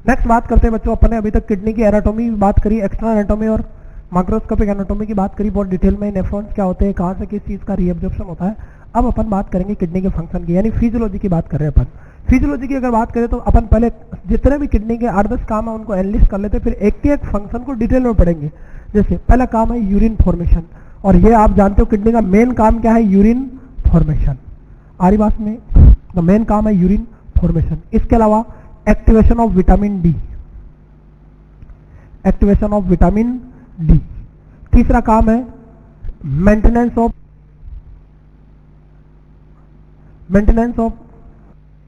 Next बात करते हैं बच्चों, अपन ने अभी तक किडनी की एनाटॉमी बात करी, एक्सटर्नल एनाटॉमी और माइक्रोस्कोपिक एनाटॉमी की बात करी बहुत डिटेल में, नेफ्रॉन्स क्या होते हैं, कहाँ से किस चीज़ का रीअब्जॉर्प्शन होता है। अब अपन बात करेंगे किडनी के फंक्शन की, यानी फिजियोलॉजी की बात कर रहे हैं अपन। फिजियोलॉजी की अगर बात करें तो अपन पहले जितने भी किडनी के 8-10 काम है उनको एनालिस्ट कर लेते हैं, फिर एक एक फंक्शन को डिटेल में पढ़ेंगे। जैसे पहला काम है यूरिन फॉर्मेशन, और ये आप जानते हो किडनी का मेन काम क्या है, यूरिन फॉर्मेशन। आरी बात में तो मेन काम है यूरिन फॉर्मेशन। इसके अलावा activation of vitamin D, activation of vitamin D. तीसरा काम है maintenance of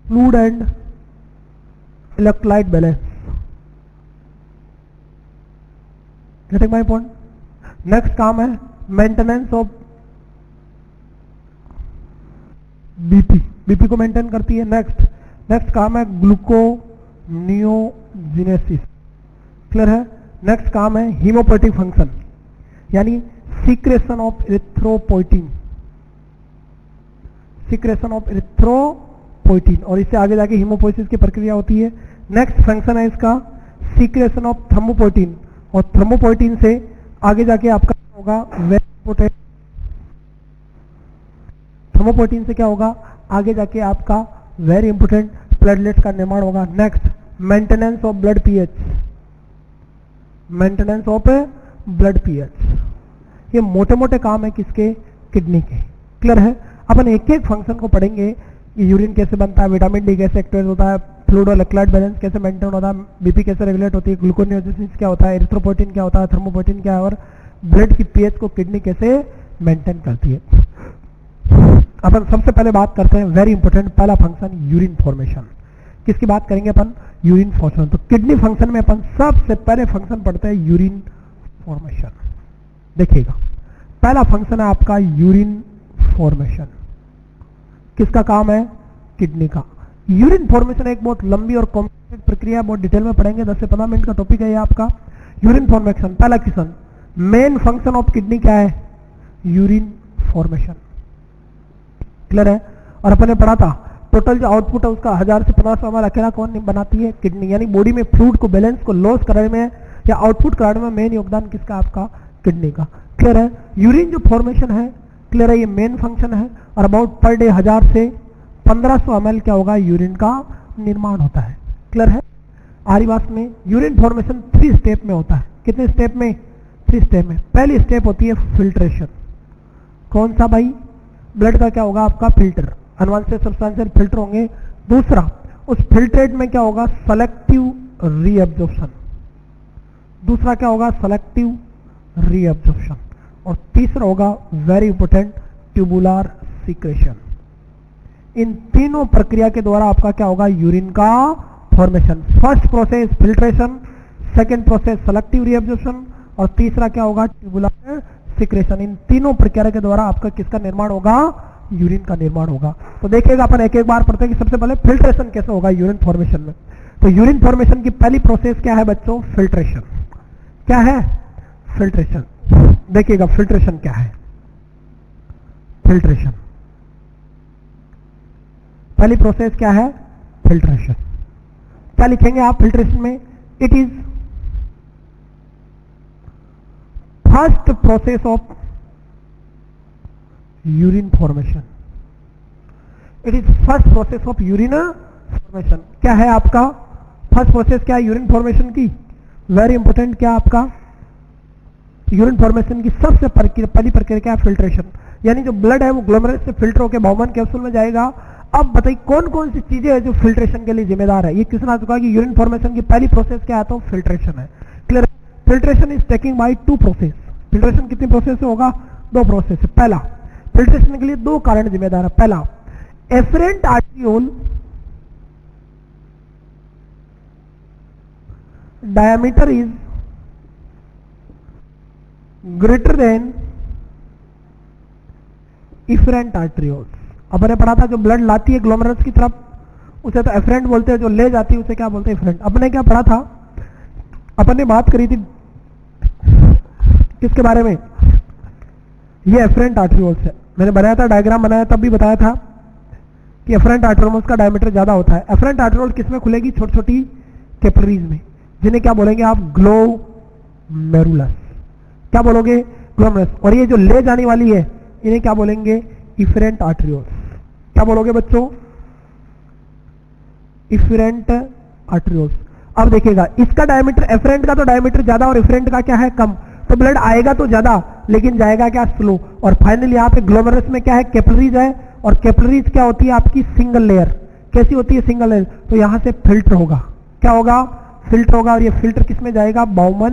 fluid and electrolyte balance. Getting my point. Next काम है मेंटेनेंस ऑफ बीपी को मेंटेन करती है। नेक्स्ट काम है ग्लूकोनियोजेनेसिस, क्लियर है। नेक्स्ट काम है हीमोपोएटिक फंक्शन, यानी secretion of erythropoietin, secretion of erythropoietin, और इससे आगे जाके हीमोपोइसिस की प्रक्रिया होती है। नेक्स्ट फंक्शन है इसका सीक्रेशन ऑफ थ्रोम्बोपोइटिन, और थ्रोम्बोपोइटिन से आगे जाके आपका होगा वेरी इंपॉर्टेंट, थ्रोम्बोपोइटिन से क्या होगा आगे जाके आपका वेरी इंपॉर्टेंट प्लेटलेट्स का निर्माण होगा। Next maintenance of blood pH, maintenance of blood pH. ये मोटे मोटे काम है किसके, किडनी के, क्लियर है। अपन एक एक फंक्शन को पढ़ेंगे, यूरिन कैसे बनता है, विटामिन डी कैसे एक्टिवेट होता है, फ्लूइड और इलेक्ट्रोलाइट बैलेंस कैसे मेंटेन होता है, बीपी कैसे रेगुलेट होती है, ग्लूकोनियोजेनेसिस क्या होता है, एरिथ्रोपोइटिन क्या होता है, थर्मोपोइटिन क्या है, और ब्लड की पीएच को किडनी कैसे मेंटेन करती है। अपन सबसे पहले बात करते हैं वेरी इंपॉर्टेंट पहला फंक्शन यूरिन फॉर्मेशन। किसकी बात करेंगे अपन, यूरिन फॉर्मेशन। तो किडनी फंक्शन में अपन सबसे पहले फंक्शन पढ़ते हैं यूरिन फॉर्मेशन। देखिएगा पहला फंक्शन है आपका यूरिन फॉर्मेशन। किसका काम है, किडनी का। यूरिन फॉर्मेशन एक बहुत लंबी और कॉम्प्लेक्स प्रक्रिया, बहुत डिटेल में पढ़ेंगे, 10 से 15 मिनट का टॉपिक है ये आपका। यूरिन फॉर्मेशन पहला question, main function of kidney क्या है, यूरिन फॉर्मेशन, क्लियर है। और अपन ने पढ़ा था टोटल जो आउटपुट है उसका 1000 से 1500 ml अकेला कौन बनाती है, किडनी। यानी बॉडी में फ्लूइड को बैलेंस को लॉस कराने में या आउटपुट कराने में मेन योगदान किसका, आपका किडनी का, क्लियर है। यूरिन जो फॉर्मेशन है, क्लियर है, ये मेन फंक्शन है, और अबाउट पर डे 1000 से 1500 ml क्या होगा, यूरिन का निर्माण होता है, क्लियर है। आरी बात में यूरिन फॉर्मेशन 3 स्टेप में होता है। कितने स्टेप में, 3 स्टेप में। पहली स्टेप होती है फिल्ट्रेशन। कौन सा भाई, ब्लड का क्या होगा आपका फिल्टर, अनवांटेड सब्सटेंशियल फिल्टर होंगे। दूसरा उस फिल्ट्रेट में क्या होगा, सेलेक्टिव रीअब्जॉर्प्शन, दूसरा क्या होगा, सेलेक्टिव रीअब्जॉर्प्शन, और तीसरा होगा वेरी इंपॉर्टेंट ट्यूबुलर सीक्रेशन। इन तीनों प्रक्रिया के द्वारा आपका क्या होगा, यूरिन का formation. First process filtration, second process selective reabsorption, और तीसरा क्या होगा, ट्यूबुलर सीक्रेशन। इन तीनों प्रक्रिया के द्वारा आपका किसका निर्माण होगा, यूरिन का निर्माण होगा। तो देखिएगा अपन एक एक बार पढ़ते हैं कि सबसे पहले फिल्ट्रेशन कैसे होगा यूरिन फॉर्मेशन में। तो यूरिन फॉर्मेशन की पहली प्रोसेस क्या है बच्चों, फिल्ट्रेशन। क्या है, फिल्ट्रेशन। देखिएगा फिल्ट्रेशन क्या है, फिल्ट्रेशन पहली प्रोसेस क्या है, फिल्ट्रेशन। क्या लिखेंगे आप फिल्ट्रेशन में, it is first process of urine formation, it is first process of urine formation. क्या है आपका फर्स्ट प्रोसेस, क्या है यूरिन फॉर्मेशन की, वेरी इंपॉर्टेंट, क्या आपका यूरिन फॉर्मेशन की सबसे पहली प्रक्रिया क्या है, फिल्ट्रेशन। यानी जो ब्लड है वो ग्लोमेरुलस से फिल्टर होकर बाउमन कैप्सूल में जाएगा। अब बताइए कौन कौन सी चीजें हैं जो फिल्ट्रेशन के लिए जिम्मेदार है। ये क्वेश्चन आ चुका है कि यूरिन फॉर्मेशन की पहली प्रोसेस क्या है, तो फिल्ट्रेशन है, clear. Filtration is taking by 2 process. Filtration कितनी प्रोसेस से होगा, 2 प्रोसेस से। पहला फिल्ट्रेशन के लिए 2 कारण जिम्मेदार है। पहला afferent arteriole diameter is greater than efferent arterioles. अब मैंने पढ़ा था जो ब्लड लाती है ग्लोमेरुलस की तरफ उसे तो एफरेंट बोलते हैं, जो ले जाती है उसे क्या बोलते हैं, इफरेंट। अपने क्या पढ़ा था, अपन ने बात करी थी किसके बारे में, ये एफरेंट आर्टरियोल्स है। मैंने बनाया था डायग्राम बनाया तब भी बताया था कि एफरेंट आर्टरियोल्स का डायमीटर ज्यादा होता है। एफरेंट आर्टरियोल किसमें खुलेगी, छोटी छोटी कैपिलरीज में, जिन्हें क्या बोलेंगे आप, ग्लोमेरुलस। क्या बोलोगे, ग्लोमेरुलस। और ये जो ले जाने वाली है इन्हें क्या बोलेंगे, इफरेंट आर्टरियोल्स। क्या बोलोगे बच्चों, इफरेंट आर्टरियोल्स। अब देखिएगा इसका डायमीटर, एफरेंट का तो डायमीटर ज्यादा और इफरेंट का क्या है, कम, तो ब्लड आएगा तो ज्यादा लेकिन जाएगा क्या, स्लो। और फाइनली यहाँ पे ग्लोमेरुलस में क्या है, कैपिलरीज है, और कैपिलरीज क्या होती है आपकी, सिंगल लेयर। कैसी होती है, सिंगल लेयर। तो यहां से फिल्टर होगा, क्या होगा, फिल्टर होगा, और ये फिल्टर किस में जाएगा, बाउमन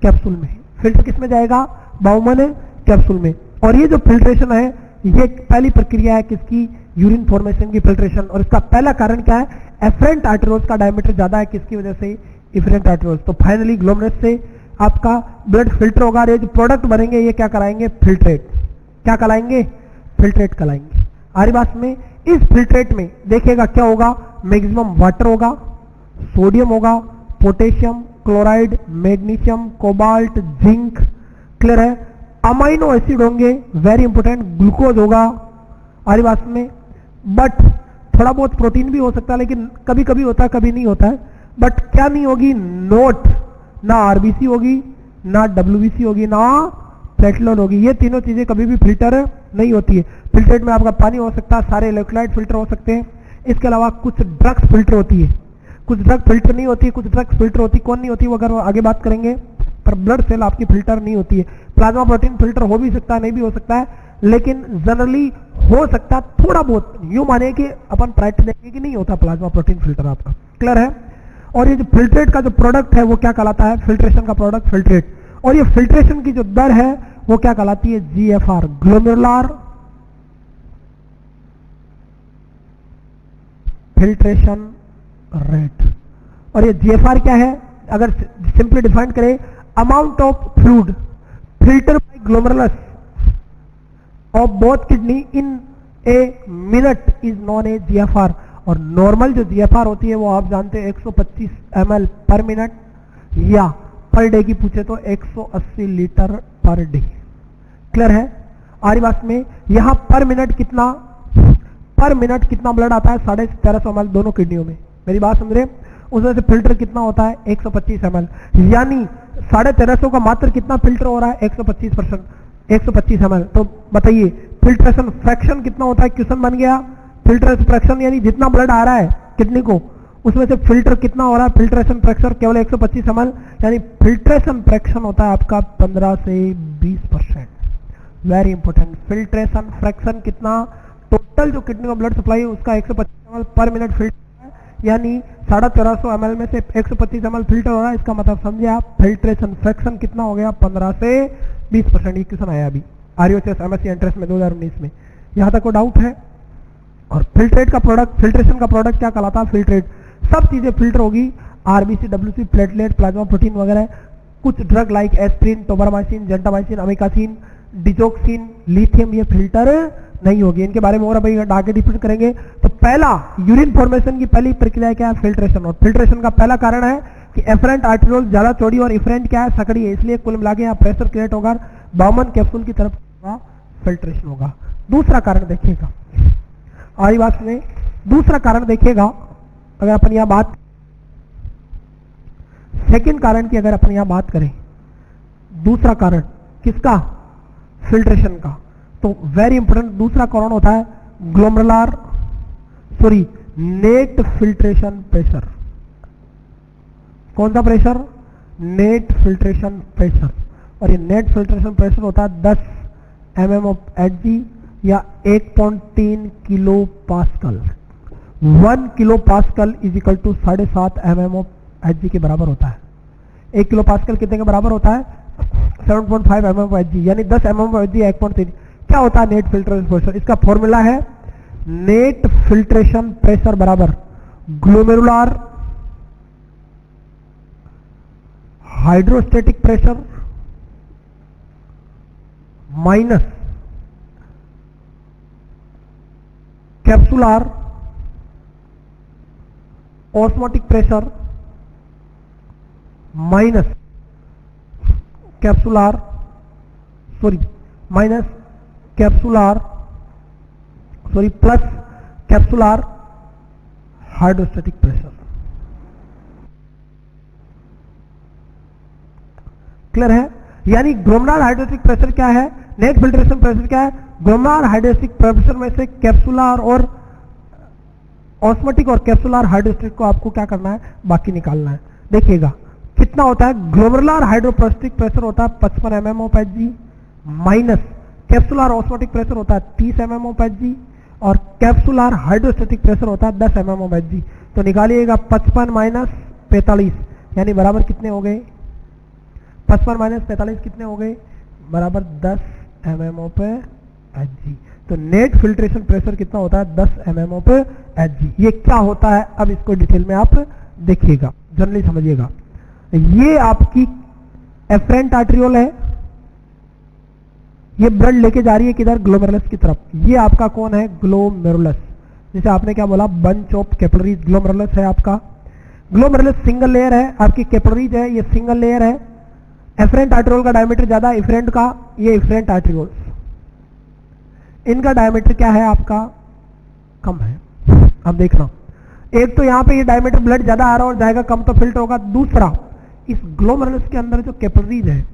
कैप्सूल में। फिल्टर किस में जाएगा, बाउमन कैप्सूल में। और ये जो फिल्ट्रेशन है ये पहली प्रक्रिया है किसकी, यूरिन फॉर्मेशन की फिल्ट्रेशन। और इसका पहला कारण क्या है, एफरेंट आर्टरियोल्स का डायमीटर ज्यादा है, किसकी वजह से, इफरेंट आर्टरियोल्स। तो फाइनली ग्लोमेरुलस से आपका ब्लड फिल्टर होगा, और ये जो प्रोडक्ट बनेंगे ये क्या कराएंगे, फिल्ट्रेट। क्या कराएंगे, फिल्ट्रेट कराएंगे। आरी बात में, इस फिल्ट्रेट में देखिएगा क्या होगा, मैक्सिमम वाटर होगा, सोडियम होगा, potassium, chloride, magnesium, cobalt, zinc, clear है, अमाइनो एसिड होंगे, वेरी इंपोर्टेंट, ग्लूकोज होगा आरी बात में। बट थोड़ा बहुत प्रोटीन भी हो सकता है, लेकिन कभी कभी होता है कभी नहीं होता है। बट क्या नहीं होगी, नोट, ना आरबीसी होगी, ना डब्ल्यूबीसी होगी, ना प्लेटलेट होगी। ये तीनों चीजें कभी भी फिल्टर नहीं होती है। फिल्ट्रेट में आपका पानी हो सकता है, सारे इलेक्ट्रोलाइट फिल्टर हो सकते हैं। इसके अलावा कुछ ड्रग्स फिल्टर होती है, कुछ ड्रग फिल्टर नहीं होती, कुछ ड्रग्स फिल्टर होती। कौन नहीं होती वो अगर आगे बात करेंगे, पर ब्लड सेल आपकी फिल्टर नहीं होती है। प्लाज्मा प्रोटीन फिल्टर हो भी सकता है, नहीं भी हो सकता है, लेकिन जनरली हो सकता है थोड़ा बहुत। यूं माने कि अपन प्राइट देंगे कि नहीं होता प्लाज्मा प्रोटीन फिल्टर आपका, क्लियर है। और ये जो फिल्ट्रेट का जो प्रोडक्ट है वो क्या कहलाता है, फिल्ट्रेशन का प्रोडक्ट फिल्ट्रेट। और ये फिल्ट्रेशन की जो दर है वो क्या कहलाती है, जीएफआर, ग्लोमेरुलर फिल्ट्रेशन रेट। और ये जीएफआर क्या है, अगर सिंपली डिफाइन करें, amount of fluid filter by glomerulus of both kidney in a minute is known a GFR. और नॉर्मल जो जीएफआर होती है वो आप जानते हैं 125 ml पर मिनट, या पर डे की पूछे तो 180 लीटर पर डे, क्लियर है। आरी बात में यहां पर मिनट कितना, पर मिनट कितना ब्लड आता है, 1350 ml दोनों किडनियों में, मेरी बात समझ रहे। उसमें से फिल्टर कितना होता है, 125 ml, यानी 1350 का मात्र कितना फिल्टर हो रहा है, 125%, 125 ml। तो बताइए फिल्ट्रेशन फ्रैक्शन कितना होता है, क्वेश्चन बन गया। फिल्ट्रेशन फ्रैक्शन यानी जितना ब्लड आ रहा है किडनी को उसमें से फिल्टर कितना हो रहा है, फिल्ट्रेशन फ्रैक्शन केवल 125 ml, यानी फिल्ट्रेशन फ्रैक्शन होता है आपका 15 से 20%। वेरी इंपॉर्टेंट, फिल्ट्रेशन फ्रैक्शन कितना, टोटल जो किडनी का ब्लड सप्लाई है उसका 125 ml पर मिनट फिल्टर है, यानी 1350 ml में से 125 ml फिल्टर हो रहा है। इसका मतलब समझे आप, फिल्ट्रेशन फ्रैक्शन कितना हो गया, 15 से 20%। ये क्वेश्चन आया अभी आरयूएचएस एमएससी एंट्रेंस में 2019 में। यहां तक कोई डाउट है। और फिल्ट्रेट का प्रोडक्ट, फिल्ट्रेशन का प्रोडक्ट क्या कहलाता है, फिल्ट्रेट। सब चीजें फिल्टर होगी, RBC, WBC, platelet, plasma protein वगैरह। कुछ drug like aspirin, tobramycin, gentamicin, amikacin, digoxin, lithium, ये फिल्टर नहीं होगी। इनके बारे में और अभी आगे डिस्कस करेंगे। तो पहला यूरिन फॉर्मेशन की पहली प्रक्रिया क्या है, फिल्ट्रेशन। और फिल्ट्रेशन का पहला कारण है कि एफरेंट आर्टरियोल ज्यादा चौड़ी और इफरेंट क्या है, सकड़ी है, इसलिए कुल मिला के यहाँ प्रेशर क्रिएट होगा, बाउमन कैप्सूल की तरफ फिल्ट्रेशन होगा। दूसरा कारण देखिएगा, आरी बात में दूसरा कारण देखिएगा, अगर अपन यहां बात, सेकंड कारण की अगर अपन यहां बात करें, दूसरा कारण किसका, फिल्ट्रेशन का, तो वेरी इंपॉर्टेंट दूसरा कारण होता है glomerular, sorry, net filtration pressure. कौन सा प्रेशर, नेट फिल्ट्रेशन प्रेशर। और ये नेट फिल्ट्रेशन प्रेशर होता है 10 mm ऑफ Hg या 1.3 kilo pascal. 1 kilo pascal is equal to 7.5 mm of Hg के बराबर होता है। 1 किलो पास्कल कितने के बराबर होता है, 7.5 mm ऑफ Hg, यानी 10 mm ऑफ Hg 1.3। क्या होता है नेट फिल्ट्रेशन प्रेशर, इसका फॉर्मूला है नेट फिल्ट्रेशन प्रेशर बराबर glomerular hydrostatic pressure minus capsular osmotic pressure minus capsular, sorry, minus capsular, sorry, plus capsular hydrostatic pressure. Clear है? यानी glomerular hydrostatic pressure क्या है, नेट फिल्ट्रेशन प्रेशर क्या है, glomerular hydrostatic pressure में से कैप्सुलर और ऑस्मोटिक और कैप्सुलर हाइड्रोस्टैटिक को आपको क्या करना है, बाकी निकालना है। देखिएगा कितना होता है, ग्लोमेरुलर हाइड्रोस्टैटिक प्रेशर होता है 55 mm of Hg minus capsular osmotic pressure होता है 30 mm ऑफ Hg और कैप्सुलर हाइड्रोस्टैटिक प्रेशर होता है 10 mm ऑफ Hg। तो निकालिएगा 55 माइनस 45 यानी बराबर कितने हो गए, 55 माइनस 45 कितने हो गए, बराबर 10 mm ऑफ Hg। तो नेट फिल्ट्रेशन प्रेशर कितना होता है, 10 mm ऑफ Hg। ये क्या होता है अब इसको डिटेल में आप देखिएगा, जनरली समझिएगा। ये आपकी एफरेंट आर्टरियोल है, ये ब्लड लेके जा रही है किधर, ग्लोमेरुलस की तरफ। ये आपका कौन है, ग्लोमेरुलस, जैसे आपने क्या बोला, बंच ऑफ कैपिलरीज ग्लोमेरुलस है आपका। ग्लोमेरुलस सिंगल लेयर है, आपकी कैपिलरीज है ये सिंगल लेयर है। एफरेंट आर्टरियोल का डायमीटर ज्यादा, इफरेंट का, ये इफरेंट आर्टरियोल, इनका डायमीटर क्या है आपका, कम है। अब देखना, एक तो यहाँ पे ये डायमीटर ब्लड ज्यादा आ रहा और जाएगा कम तो फिल्टर होगा। दूसरा, इस ग्लोमेरुलस के अंदर जो कैपिलरीज है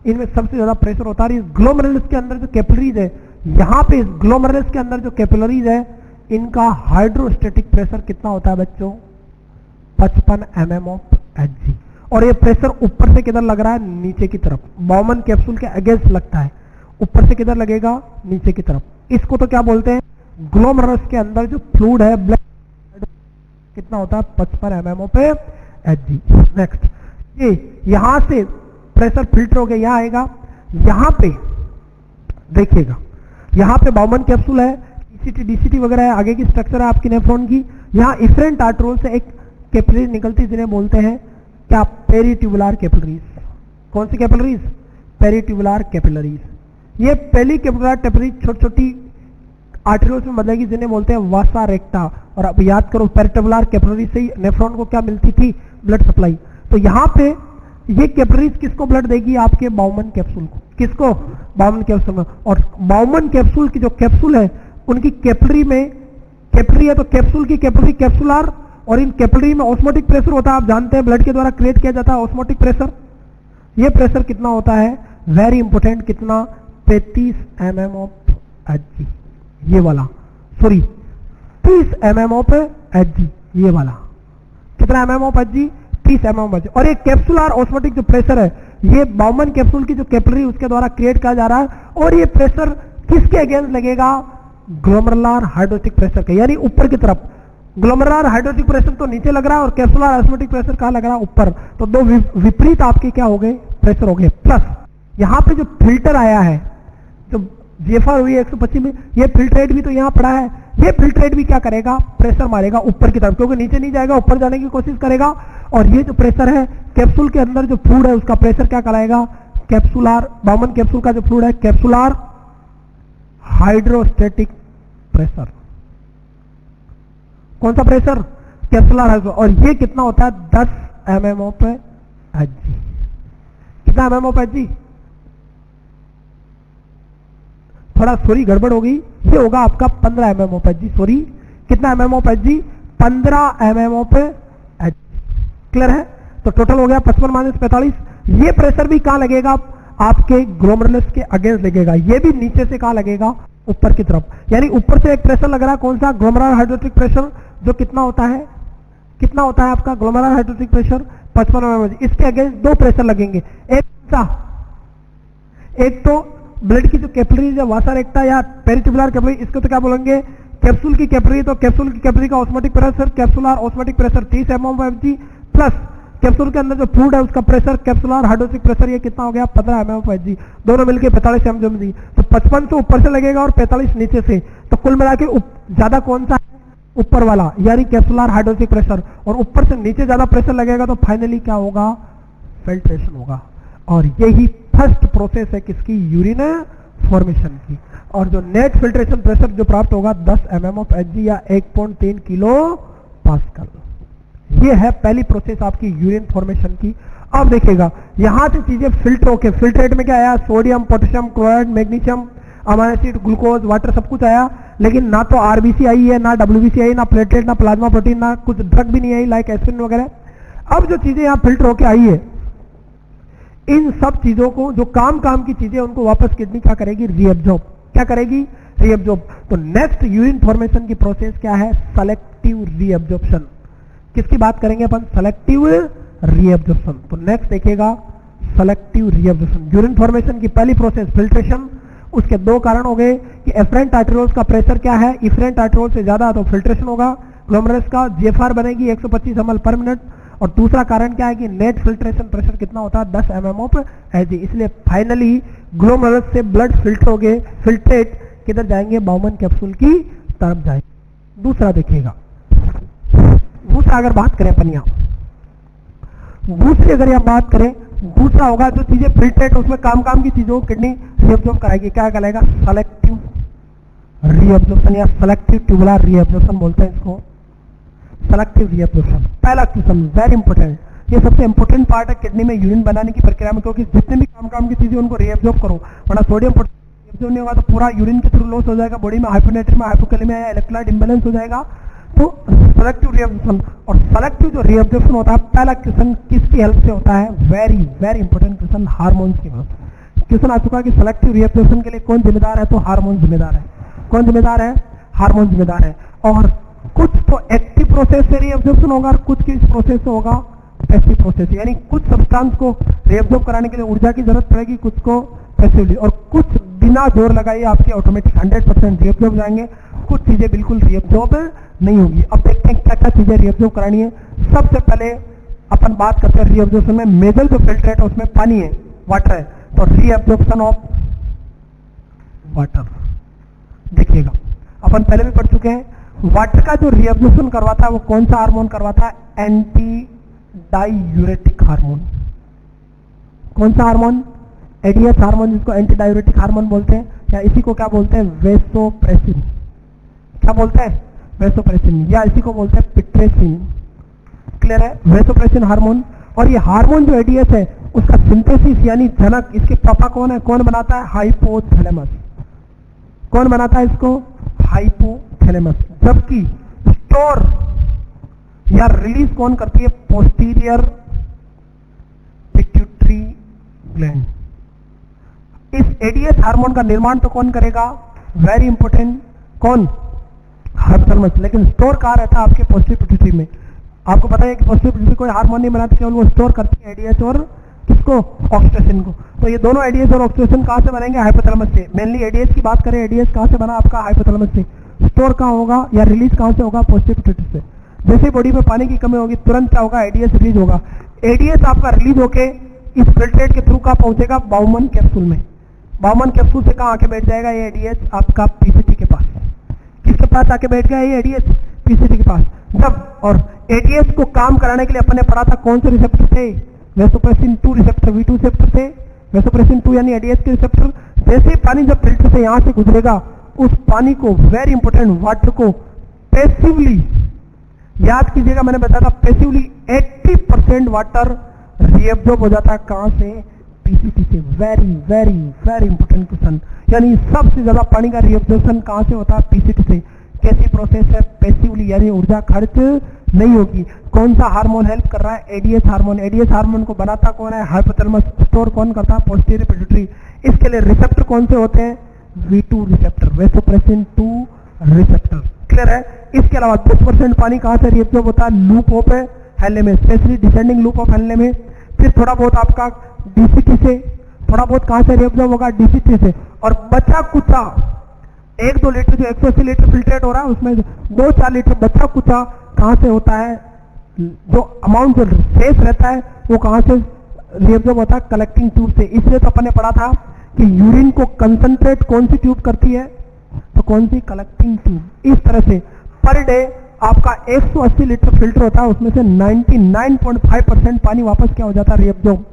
इनमें सबसे ज्यादा प्रेशर होता है। इस ग्लोमेरुलस के अंदर जो कैपिलरीज है, यहाँ पे इस ग्लोमेरुलस के अंदर जो कैपिलरीज है इनका हाइड्रोस्टैटिक प्रेशर कितना होता है बच्चों, 55 mm ऑफ Hg। और ये प्रेशर ऊपर से किधर लग रहा है, नीचे की तरफ, बाउमन कैप्सूल के अगेंस्ट लगता है। ऊपर से किधर लगेगा, नीचे की तरफ। इसको तो क्या बोलते हैं, ग्लोमेरुलस के अंदर जो फ्लूइड है ब्लड कितना होता है, 55 mm ऑफ Hg। नेक्स्ट, ये यहां से प्रेशर फिल्टर हो गया, यहां आएगा, यहां पे देखिएगा, यहां पे बाउमन कैप्सूल है, ईसीटी डीसीटी वगैरह है, आगे की स्ट्रक्चर है आपकी नेफ्रॉन की। यहां इफरेंट आर्टरियोल से एक कैपिलरी निकलती है जिन्हें बोलते हैं क्या, पेरीट्यूबुलर कैपिलरीज। कौन सी कैपिलरीज, पेरीट्यूबुलर कैपिलरीज। ये पहली कैपिलर कैपिलरीज छोटी छोटी आर्टरियोल्स में बदलेगी जिन्हें बोलते हैं वासा रेक्टा। और अब याद करो, पेरीट्यूबुलर कैपिलरी से ही नेफ्रॉन को क्या मिलती थी, ब्लड सप्लाई। तो यहाँ पे ये कैपिलरीज किसको ब्लड देगी, आपके बाउमन कैप्सूल को। किसको, बाउमन कैप्सूल में। और बाउमन कैप्सूल की जो कैप्सूल है उनकी कैपिलरी में, कैपिलरी है तो कैप्सूल की कैपिलरी कैप्सुलर, और इन कैपिलरी में ऑस्मोटिक प्रेशर होता है, आप जानते हैं ब्लड के द्वारा क्रिएट किया जाता है ऑस्मोटिक प्रेशर। ये प्रेशर कितना होता है, वेरी इंपॉर्टेंट, कितना, 35 mm ऑफ Hg। ये वाला, सॉरी 30 mm ऑफ Hg, ये वाला कितना mm of Hg, 30 mm of Hg। और ये कैप्सुलर ऑस्मोटिक जो प्रेशर है, ये बाउमन कैप्सूल की जो कैपिलरी उसके द्वारा क्रिएट किया जा रहा है। और ये प्रेशर किसके अगेंस्ट लगेगा, ग्लोमेरुलर हाइड्रोस्टैटिक प्रेशर के, यानी ऊपर की तरफ। ग्लोमेरुलर हाइड्रोस्टैटिक प्रेशर तो नीचे लग रहा है और कैप्सुलर ऑस्मोटिक प्रेशर कहां लग रहा है, ऊपर। तो दो विपरीत आपके क्या हो गए, प्रेशर हो गए। प्लस यहाँ पे जो फिल्टर आया है, जो GFR हुई 125 में, ये फिल्ट्रेट भी तो यहाँ पड़ा है। ये फिल्ट्रेट भी क्या करेगा, प्रेशर मारेगा ऊपर की तरफ, क्योंकि नीचे नहीं जाएगा, ऊपर जाने की कोशिश करेगा। और ये जो प्रेशर है, कैप्सूल के अंदर जो फ्लूइड है उसका प्रेशर क्या कराएगा, कैप्सुलर, बाउमन कैप्सूल का जो फ्लूइड है कैप्सुलर हाइड्रोस्टैटिक प्रेशर। कौन सा प्रेशर, कैप्सुलर हाइड्रो। और ये कितना होता है, 10 mm ऑफ Hg। कितना mm ऑफ Hg, थोड़ा सॉरी गड़बड़ हो गई, ये होगा आपका 15 mm ऑफ Hg। सॉरी कितना mm of Hg, 15 mm of Hg। Clear है? तो टोटल हो गया 55 माइनस 45। ये प्रेशर भी कहां लगेगा, आपके ग्लोमेरुलस के अगेंस्ट लगेगा। ये भी नीचे से कहां लगेगा, ऊपर की तरफ। यानी ऊपर से एक प्रेशर लग रहा है, कौन सा, ग्लोमेरुलर हाइड्रोस्टैटिक प्रेशर, जो कितना होता है, कितना होता है आपका ग्लोमेरुलर हाइड्रोस्टैटिक प्रेशर, 55 mm। इसके अगेंस्ट दो प्रेशर लगेंगे, एक तो ब्लड की जो कैपिलरीज है वासा रेक्टा या पेरीट्यूबुलर कैपिलरी, इसको तो क्या बोलेंगे, कैप्सूल की कैपिलरी। तो कैप्सूल की कैपिलरी का osmotic pressure, capsular osmotic pressure 30 mm of Hg, plus capsule के अंदर जो फ्लूइड है उसका प्रेशर, कैप्सुलर हाइड्रोस्टैटिक प्रेशर, ये कितना हो गया, 15 mm ऑफ Hg। दोनों मिलकर 45 mm। तो 55 तो ऊपर से लगेगा और 45 नीचे से। तो कुल मिला के ज्यादा कौन सा है, ऊपर वाला, यानी कैप्सुलर हाइड्रोस्टैटिक प्रेशर। और ऊपर से नीचे ज्यादा प्रेशर लगेगा तो फाइनली क्या होगा, फिल्ट्रेशन होगा। और यही फर्स्ट प्रोसेस है किसकी, यूरिन फॉर्मेशन की। और जो नेट फिल्ट्रेशन प्रेशर जो प्राप्त होगा 10 mm ऑफ Hg या 1.3 किलो पास्कल। ये है पहली प्रोसेस आपकी यूरिन फॉर्मेशन की। अब देखिएगा यहां से चीजें फिल्टर होके, फिल्ट्रेट में क्या आया, sodium, potassium, chloride, magnesium, amino acid, glucose, water, सब कुछ आया। लेकिन ना तो आरबीसी आई है, ना WBC आई, ना प्लेटलेट, ना प्लाज्मा प्रोटीन, ना कुछ ड्रग भी नहीं आई लाइक एस्पिरिन वगैरह। अब जो चीजें यहां फिल्टर होके आई है, इन सब चीजों को, जो काम की चीजें, उनको वापस किडनी क्या करेगी? रीअब्जॉर्ब। क्या करेगी? रीअब्जॉर्ब। तो नेक्स्ट यूरिन फॉर्मेशन की प्रोसेस क्या है? Selective reabsorption. किसकी बात करेंगे अपन? Selective reabsorption. तो नेक्स्ट देखिएगा सेलेक्टिव रीअब्जॉर्प्शन। यूरिन फॉर्मेशन की पहली प्रोसेस फिल्ट्रेशन। उसके दो कारण हो गए कि एफरेंट आर्टेरियोल्स का प्रेशर क्या है, इफरेंट आर्टेरियोल से ज्यादा तो फिल्ट्रेशन होगा, ग्लोमेरुलस का जीएफआर बनेगी 125 ml पर मिनट, और दूसरा कारण क्या है कि नेट फिल्ट्रेशन प्रेशर कितना होता है? 10 mm ऑफ Hg। इसलिए फाइनली ग्लोमेरुलस से ब्लड फिल्टर हो गए, फिल्ट्रेट किधर जाएंगे? बाउमन कैप्सूल की तरफ जाएंगे। दूसरा देखिएगा, दूसरा अगर बात करें अपन यहाँ, दूसरी अगर यहाँ बात करें, दूसरा होगा जो चीजें फिल्ट्रेट, उसमें काम की चीजों को किडनी रीअब्जॉर्ब कराएगी। क्या कहलाएगा? सेलेक्टिव रीअब्जॉर्प्शन या सेलेक्टिव ट्यूबुलर रीअब्जॉर्प्शन बोलते हैं इसको, सेलेक्टिव रीअब्जॉर्प्शन। पहला क्वेश्चन वेरी इंपॉर्टेंट, ये सबसे इंपॉर्टेंट पार्ट है किडनी में यूरिन बनाने की प्रक्रिया में, क्योंकि जितने भी काम की चीजें उनको रीअब्जॉर्ब करो, वरना सोडियम रीअब्जॉर्ब नहीं होगा तो पूरा यूरिन के थ्रू लॉस हो जाएगा, बॉडी में हाइपोनेट्रिया, हाइपोकैलेमिया या इलेक्ट्रोलाइट इंबैलेंस हो जाएगा। तो सेलेक्टिव रीअब्जॉर्प्शन, और सेलेक्टिव जो रीअब्जॉर्प्शन होता है, पहला क्वेश्चन किसकी हेल्प से होता है? वेरी इंपॉर्टेंट क्वेश्चन, हार्मोन्स की हेल्प। क्वेश्चन आ चुका है कि सेलेक्टिव रीअब्जॉर्प्शन के लिए कौन जिम्मेदार है? तो हार्मोन जिम्मेदार है। कौन जिम्मेदार है? हार्मोन जिम्मेदार है। और कुछ तो एक्टिव प्रोसेस से रीअब्जॉर्प्शन होगा और कुछ की प्रोसेस से होगा पैसिव प्रोसेस, यानी कुछ सब्सटेंस को रीअब्जॉर्ब कराने के लिए ऊर्जा की जरूरत पड़ेगी, कुछ को पैसिवली, और कुछ बिना जोर लगाए आपके ऑटोमेटिक 100% रीअब्जॉर्ब जाएंगे, कुछ चीजें बिल्कुल रीअब्जॉर्ब नहीं होगी। अब देखते हैं क्या क्या चीजें रीअब्जॉर्ब करानी है। सबसे पहले अपन बात करते हैं रीअब्जॉर्प्शन में, मेजर जो फिल्ट्रेट है उसमें पानी है, वाटर है, तो रीअब्जॉर्प्शन ऑफ वाटर। देखिएगा अपन पहले भी पढ़ चुके हैं, वाटर का जो रीअब्जॉर्प्शन करवाता है वो कौन सा हार्मोन करवाता है? Anti diuretic hormone. कौन सा हार्मोन? एडीएच हार्मोन, जिसको एंटी डायूरेटिक हार्मोन बोलते हैं, या इसी को क्या बोलते हैं? वेसोप्रेसिन। क्या बोलते हैं? वेसोप्रेसिन, या इसी को बोलते हैं पिट्रेसिन। क्लियर है? Vasopressin hormone. और ये हार्मोन जो एडीएच है उसका सिंथेसिस यानी जनक, इसके पापा कौन है? कौन बनाता है? हाइपोथैलेमस। कौन बनाता है इसको? हाइपोथैलेमस। जबकि स्टोर या रिलीज कौन करती है? Posterior pituitary gland. इस एडीएच हार्मोन का निर्माण तो कौन करेगा? वेरी इंपॉर्टेंट, कौन? हाइपोथैलेमस। लेकिन स्टोर कहाँ रहता है? आपके पोस्टीरियर पिट्यूटरी में। आपको पता है कि पोस्टीरियर पिट्यूटरी कोई हार्मोन नहीं बनाती, केवल वो स्टोर करती है एडीएच और किसको? ऑक्सीटोसिन को। तो ये दोनों एडीएच और ऑक्सीटोसिन कहाँ से बनेंगे? हाइपोथैलेमस से। मेनली एडीएच की बात करें, एडीएच कहाँ से बना आपका? हाइपोथैलेमस से। स्टोर कहाँ होगा या रिलीज कहाँ से होगा? पोस्टीरियर पिट्यूटरी से। जैसे बॉडी में पानी की कमी होगी तुरंत क्या होगा? एडीएच रिलीज होगा। एडीएच आपका रिलीज होके इस फिल्ट्रेट के थ्रू कहाँ पहुंचेगा? बाउमन कैप्सूल में। बाउमन कैप्सूल से कहाँ आके बैठ जाएगा? ये एडीएच आपका पीसीटी के पास। किसके पास आके बैठ गया ये एडीएच? पीसीटी के पास। जब और एडीएच को काम कराने के लिए अपन ने पढ़ा था कौन से रिसेप्टर थे? वेसोप्रेसिन 2 रिसेप्टर, V2 रिसेप्टर थे। वेसोप्रेसिन 2 यानी एडीएच के रिसेप्टर। जैसे पानी जब फिल्टर से यहां से गुजरेगा, उस पानी को, वेरी इंपॉर्टेंट, वाटर को पैसिवली, याद कीजिएगा मैंने बताया था, पैसिवली 80% वाटर रीअब्जॉर्ब हो जाता है। कहां से? पीसीटी से। Very important question. यानी सबसे ज्यादा पानी का रीअब्जॉर्प्शन कहां से होता है? पीसीटी से। कैसी प्रोसेस है? पैसिवली, यानी ऊर्जा खर्च नहीं होगी। कौन सा हार्मोन हेल्प कर रहा है? ADH hormone. एडीएच हार्मोन को बनाता कौन है? हाइपोथैलेमस। स्टोर कौन करता है? Posterior pituitary. इसके लिए रिसेप्टर कौन से होते हैं? V2 receptor, vasopressin 2 receptor. Clear है? इसके अलावा 10% पानी कहां से रीअब्जॉर्ब होता है? लूप ऑफ हेनले में, specially descending loop of Henle में। फिर थोड़ा बहुत आपका डीसीटी से, थोड़ा बहुत कहां से रीअब्जॉर्ब होगा? डीसीटी से। और बचा कुचा 1-2 लीटर जो 180 लीटर फिल्ट्रेट हो रहा है उसमें 2-4 लीटर बचा कुचा कहां से होता है? जो अमाउंट जो शेष रहता है वो कहां से रीअब्जॉर्ब होता है? कलेक्टिंग ट्यूब से। इसलिए तो अपन ने पढ़ा था कि यूरिन को कंसंट्रेट कौन सी ट्यूब करती है? तो कौन सी? Collecting tube. इस तरह से पर डे आपका 180 लीटर फिल्टर होता है, उसमें से 99.5% पानी वापस क्या हो जाता है? रीअब्जॉर्ब।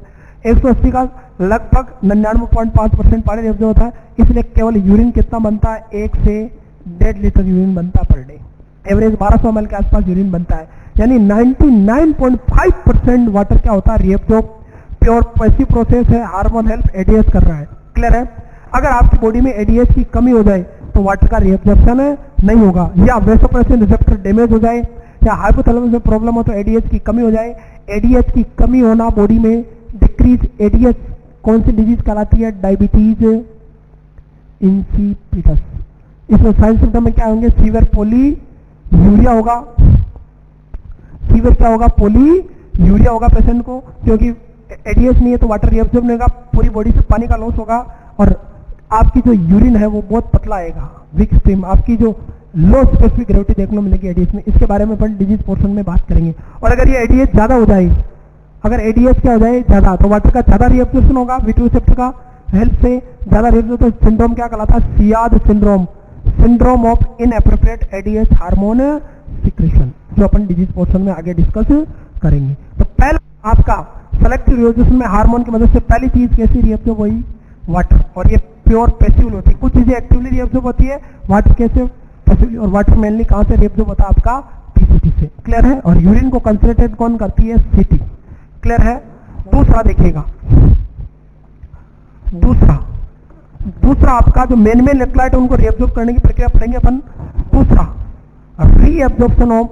180 का लगभग 99.5% पानी रीअब्जॉर्ब होता है। इसलिए केवल यूरिन कितना बनता है? 1 से 1.5 लीटर यूरिन बनता है पर डे। एवरेज 1200 ml के आसपास यूरिन बनता है। यानी 99.5% वाटर क्या होता है? रीअब्जॉर्ब। प्योर पैसिव प्रोसेस है, हार्मोन हेल्प एडीएच कर रहा है। क्लियर है? अगर आपकी बॉडी में एडीएच की कमी हो जाए तो वाटर का रीअब्जॉर्प्शन नहीं होगा, या वेसोप्रेसिन रिसेप्टर डैमेज हो जाए, या हाइपोथैलेमस में प्रॉब्लम हो तो एडीएच की कमी हो जाए। एडीएच की कमी होना बॉडी में डिक्रीज एडीएच कौन सी डिजीज कहलाती है? Diabetes insipidus. इसमें साइन सिम्टम में क्या होंगे? फीवर, पोलीयूरिया होगा। फीवर क्या होगा? पोलीयूरिया होगा पेशेंट को, क्योंकि एडीएस नहीं है तो वाटर रिएब्जॉर्ब नहीं होगा, पूरी बॉडी से पानी का लॉस होगा और आपकी जो यूरिन है वो बहुत पतला आएगा, वीक स्ट्रीम, आपकी जो लो स्पेसिफिक ग्रेविटी देखने को मिलेगी एडीएस में। इसके बारे में अपन डिजीज पोर्शन में बात करेंगे। और अगर ये एडीएस ज्यादा हो जाए, अगर एडीएस क्या हो जाए ज्यादा, तो वाटर का ज्यादा रिएब्जॉर्प्शन होगा, वीटू रिसेप्टर का हेल्प से ज्यादा रिएब्जॉर्ब, तो सिंड्रोम क्या कहलाता है? SIAD syndrome, syndrome of inappropriate ADH hormone secretion, जो अपन डिजीज पोर्शन में आगे डिस्कस करेंगे। तो पहला आपका सेलेक्टिव रिएब्जॉर्प्शन में हार्मोन की मदद से पहली चीज कैसी रिएब्जॉर्ब हुई? वाटर। और ये प्योर पैसिव होती है, कुछ चीजें एक्टिवली रिएब्जॉर्ब होती है, वाटर कैसे पैसिवली, और वाटर मेनली कहां से रिएब्जॉर्ब होता है? आपका पीसीटी से। क्लियर है? और यूरिन को कंसंट्रेट कौन करती है? सीटी। क्लियर है? दूसरा देखिएगा, दूसरा आपका जो मेन इलेक्ट्रोलाइट है उनको रिएब्जॉर्ब करने की प्रक्रिया पढ़ेंगे अपन। दूसरा रीएब्जॉर्प्शन ऑफ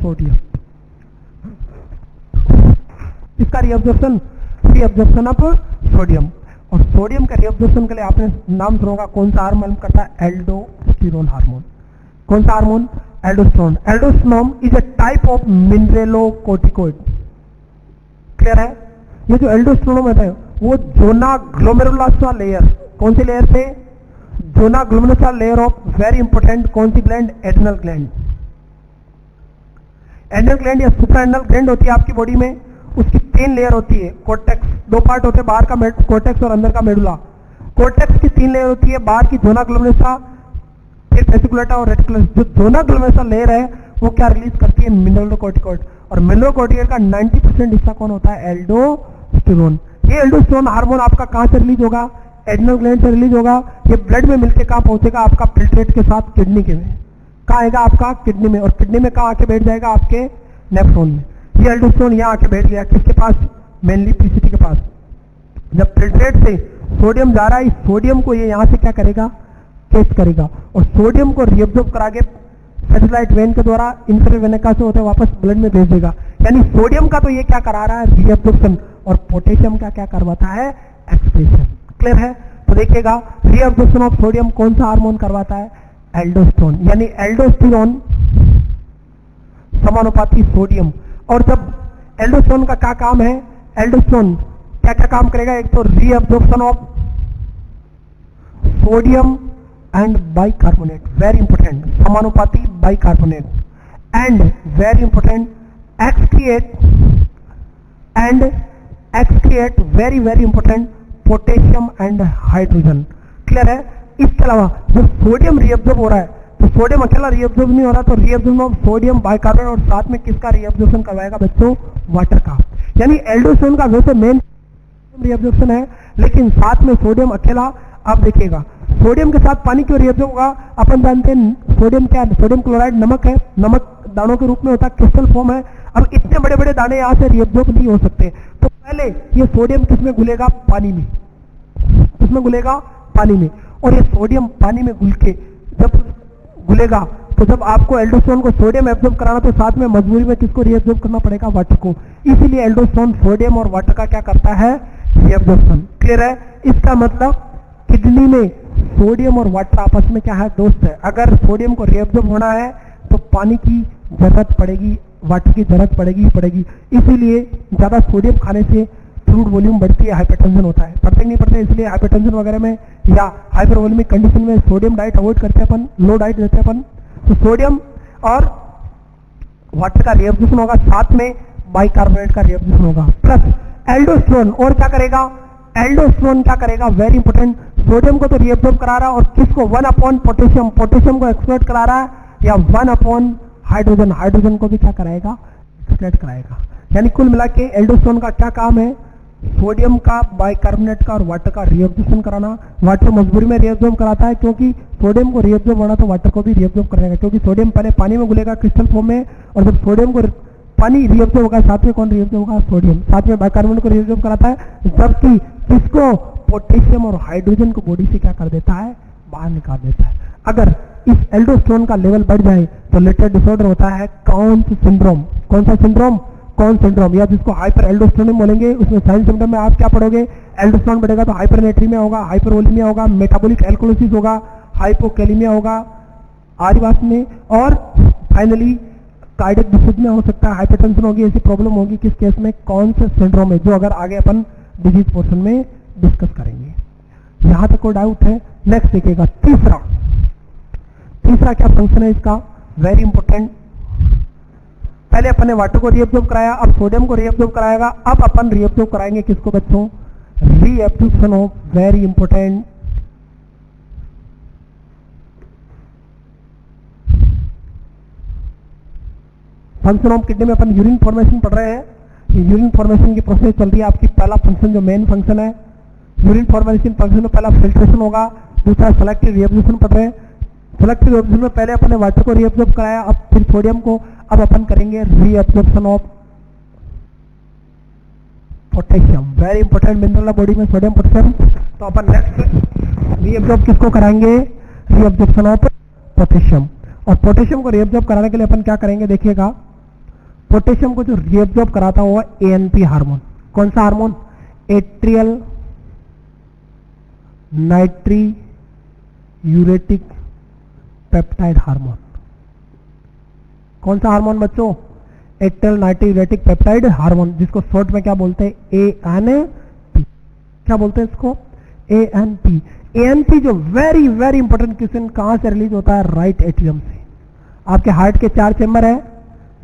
सोडियम, इसका रीएब्जॉर्प्शन ऑफ सोडियम। और सोडियम का रीएब्जॉर्प्शन के लिए आपने नाम सुना होगा, कौन सा हार्मोन करता है? Aldosterone hormone. कौन सा hormone? Aldosterone. Aldosterone is a type of मिनरलोकोर्टिकोइड। Clear है? ये जो एल्डोस्टेरोन है वो जोना ग्लोमेरुलोसा लेयर, कौन सी लेयर से? Zona glomerulosa layer of very important कौन सी gland? Adrenal gland. Adrenal gland या सुप्राएड्रिनल ग्लैंड होती है आपकी बॉडी में, उसकी 3 लेयर होती है। कोर्टेक्स, 2 पार्ट होते हैं, बाहर का कोर्टेक्स और अंदर का मेडुला। कोर्टेक्स की 3 लेयर होती है, बाहर की जोना ग्लोमेरुलोसा, फिर फेसिकुलेटा और रेटिकुलस। जो जोना ग्लोमेरुलोसा लेयर है वो क्या रिलीज करती है? मिनरलोकोर्टिकोइड। और मिनरलोकोर्टिकोइड का 90% हिस्सा कौन होता है? एल्डोस्टेरोन। ये एल्डोस्टेरोन हार्मोन आपका कहां से रिलीज होगा? एड्रिनल ग्लैंड से रिलीज होगा। ये ब्लड में मिलकर कहां पहुंचेगा? आपका फिल्ट्रेट के साथ किडनी के में। कहां आएगा? आपका किडनी में। और किडनी में कहां आके बैठ जाएगा? आपके नेफ्रॉन में। ये एल्डोस्टेरोन यहां आके बैठ गया, किसके पास? मेनली पीसीटी के पास। जब फिल्ट्रेट से सोडियम जा रहा है, इस सोडियम को ये यहां से क्या करेगा? कैच करेगा और सोडियम को रिएब्जॉर्ब करा के सैटेलाइट वेन के द्वारा इंफेरियर वेना कावा से होते वापस ब्लड में भेज देगा। यानी सोडियम का तो ये क्या करा रहा है? रिएब्जॉर्प्शन। और पोटेशियम का क्या करवाता है? एक्सप्रेशन। क्लियर है? तो देखिएगा, रिएब्जॉर्प्शन ऑफ सोडियम कौन सा हार्मोन करवाता है? एल्डोस्टेरोन। यानी एल्डोस्टेरोन समानुपाती सोडियम। और जब एल्डोस्टेरोन का क्या काम है? एल्डोस्टेरोन क्या क्या काम करेगा? एक तो reabsorption of sodium and bicarbonate, very important, समानुपाती bicarbonate, and very important excrete very very important potassium and hydrogen. Clear है? इसके अलावा जब सोडियम रीअब्जॉर्ब हो रहा है तो सोडियम अकेला रीअब्जॉर्ब नहीं हो रहा, तो रीअब्जॉर्प्शन ऑफ सोडियम बाइकार्बोनेट और साथ में किसका रीअब्जॉर्प्शन करवाएगा बच्चों? वाटर का। यानी एल्डोस्टेरोन का वैसे मेन रीअब्जॉर्प्शन है, लेकिन साथ में सोडियम अकेला। आप देखिएगा सोडियम के साथ पानी क्यों रिएब्जॉर्ब होगा? अपन जानते हैं सोडियम क्या है? सोडियम क्लोराइड नमक है, नमक दानों के रूप में होता है, क्रिस्टल फॉर्म है। अब इतने बड़े बड़े दाने यहाँ से रिएब्जॉर्ब नहीं हो सकते, तो पहले ये सोडियम किसमें घुलेगा? पानी में। किसमें घुलेगा? पानी में। और ये सोडियम पानी में घुल के जब घुलेगा, तो जब आपको एल्डोस्टेरोन को सोडियम एब्जॉर्ब कराना तो साथ में मजबूरी में किसको रिएब्जॉर्ब करना पड़ेगा? वाटर को। इसीलिए एल्डोस्टेरोन सोडियम और वाटर का क्या करता है? रिएब्जॉर्प्शन। क्लियर है? इसका मतलब किडनी में सोडियम और वाटर आपस में क्या है? दोस्त है। अगर सोडियम को रिएब्जॉर्ब होना है तो पानी की जरूरत पड़ेगी, वाटर की जरूरत पड़ेगी। इसीलिए ज्यादा सोडियम खाने से फ्लूइड वॉल्यूम बढ़ती है, हाइपरटेंशन होता है। पढ़ते नहीं पढ़ते? इसलिए हाइपरटेंशन वगैरह में या हाइपरवोलेमिक कंडीशन में सोडियम डाइट अवॉइड करते हैं अपन, लो डाइट लेते हैं अपन। तो सोडियम और वाटर का रिएब्जॉर्प्शन होगा, साथ में बाइकार्बोनेट का रिएब्जॉर्प्शन होगा, प्लस एल्डोस्टेरोन। और क्या करेगा? एल्डोस्टेरोन क्या करेगा? वेरी इंपॉर्टेंट, सोडियम को तो रिएब्जॉर्ब करा रहा है और किसको? 1 पोटेशियम, पोटेशियम को एक्सप्लोर करा रहा है, या 1 हाइड्रोजन, हाइड्रोजन को भी क्या कराएगा? एक्सप्लोर कराएगा। यानी कुल मिला के एल्डोस्टेरोन का क्या काम है? सोडियम का, बाइकार्बोनेट का और वाटर का रिएब्जॉर्प्शन कराना। वाटर मजबूरी में रिएब्जॉर्ब कराता है, क्योंकि सोडियम को रिएब्जॉर्ब होना तो वाटर को भी रिएब्जॉर्ब करेगा, क्योंकि सोडियम पहले पानी में घुलेगा क्रिस्टल फॉर्म में, और जब सोडियम को पानी रिएब्जॉर्ब होगा साथ में कौन रिएब्जॉर्ब होगा? सोडियम। साथ में बाइकार्बोनेट को रिएब्जॉर्ब कराता है, जबकि किसको? पोटेशियम और हाइड्रोजन को बॉडी से क्या कर देता है? बाहर निकाल देता है। अगर इस एल्डोस्टेरोन का लेवल बढ़ जाए तो लेटर डिसऑर्डर होता है काउंट सिंड्रोम। कौन सा सिंड्रोम? कौन सिंड्रोम, या जिसको हाइपर एल्डोस्टेरोनिक बोलेंगे, उसमें साइन सिम्टम में आप क्या पढ़ोगे, एल्डोस्टेरोन बढ़ेगा तो हाइपरनेट्रीमिया होगा, हाइपरवोलेमिया होगा, मेटाबॉलिक एल्कोलिसिस होगा, हाइपोकैलेमिया होगा आज बात में, और फाइनली कार्डियक डिसीज हो सकता है, हाइपरटेंशन होगी, ऐसी प्रॉब्लम होगी किस केस में, कौन सा सिंड्रोम है, जो अगर आगे अपन डिजीज पोर्शन में डिस्कस करेंगे। यहां तक कोई डाउट है? नेक्स्ट देखिएगा तीसरा क्या फंक्शन है इसका, वेरी इंपॉर्टेंट। पहले अपन ने वाटर को रीअब्जॉर्ब कराया, अब सोडियम को रीअब्जॉर्ब कराएगा, अब अपन रीअब्जॉर्ब कराएंगे किसको बच्चों, reabsorption of, very important, function of kidney में अपन यूरिन फॉर्मेशन पढ़ रहे हैं। यूरिन फॉर्मेशन की प्रोसेस चल रही है आपकी। पहला फंक्शन जो मेन फंक्शन है यूरिन फॉर्मेशन फंक्शन में, पहला फिल्ट्रेशन होगा, दूसरा सेलेक्टिव रीअब्जॉर्प्शन पढ़ रहे हैं। सेलेक्टिव रीअब्जॉर्प्शन में पहले अपन ने वाटर को रीअब्जॉर्ब कराया, अब फिर सोडियम को, अब अपन करेंगे reabsorption of potassium, very important mineral body में सोडियम पोटेशियम। तो अपन नेक्स्ट रीअब्जॉर्ब किसको कराएंगे, रीअब्जॉर्प्शन ऑफ पोटेशियम। और पोटेशियम को रीअब्जॉर्ब कराने के लिए अपन क्या करेंगे देखिएगा, पोटेशियम को जो रीअब्जॉर्ब कराता हुआ एएनपी हार्मोन, कौन सा हार्मोन, एट्रियल नाइट्री यूरेटिक पेप्टाइड हार्मोन। कौन सा हार्मोन बच्चों, एट्रियल नाइट्री यूरेटिक पेप्टाइड हार्मोन, जिसको शॉर्ट में क्या बोलते हैं, एएनपी। क्या बोलते हैं इसको, एएनपी। एएनपी जो वेरी वेरी इंपॉर्टेंट क्वेश्चन, कहां से रिलीज होता है, राइट एट्रियम से। आपके हार्ट के 4 चैम्बर है,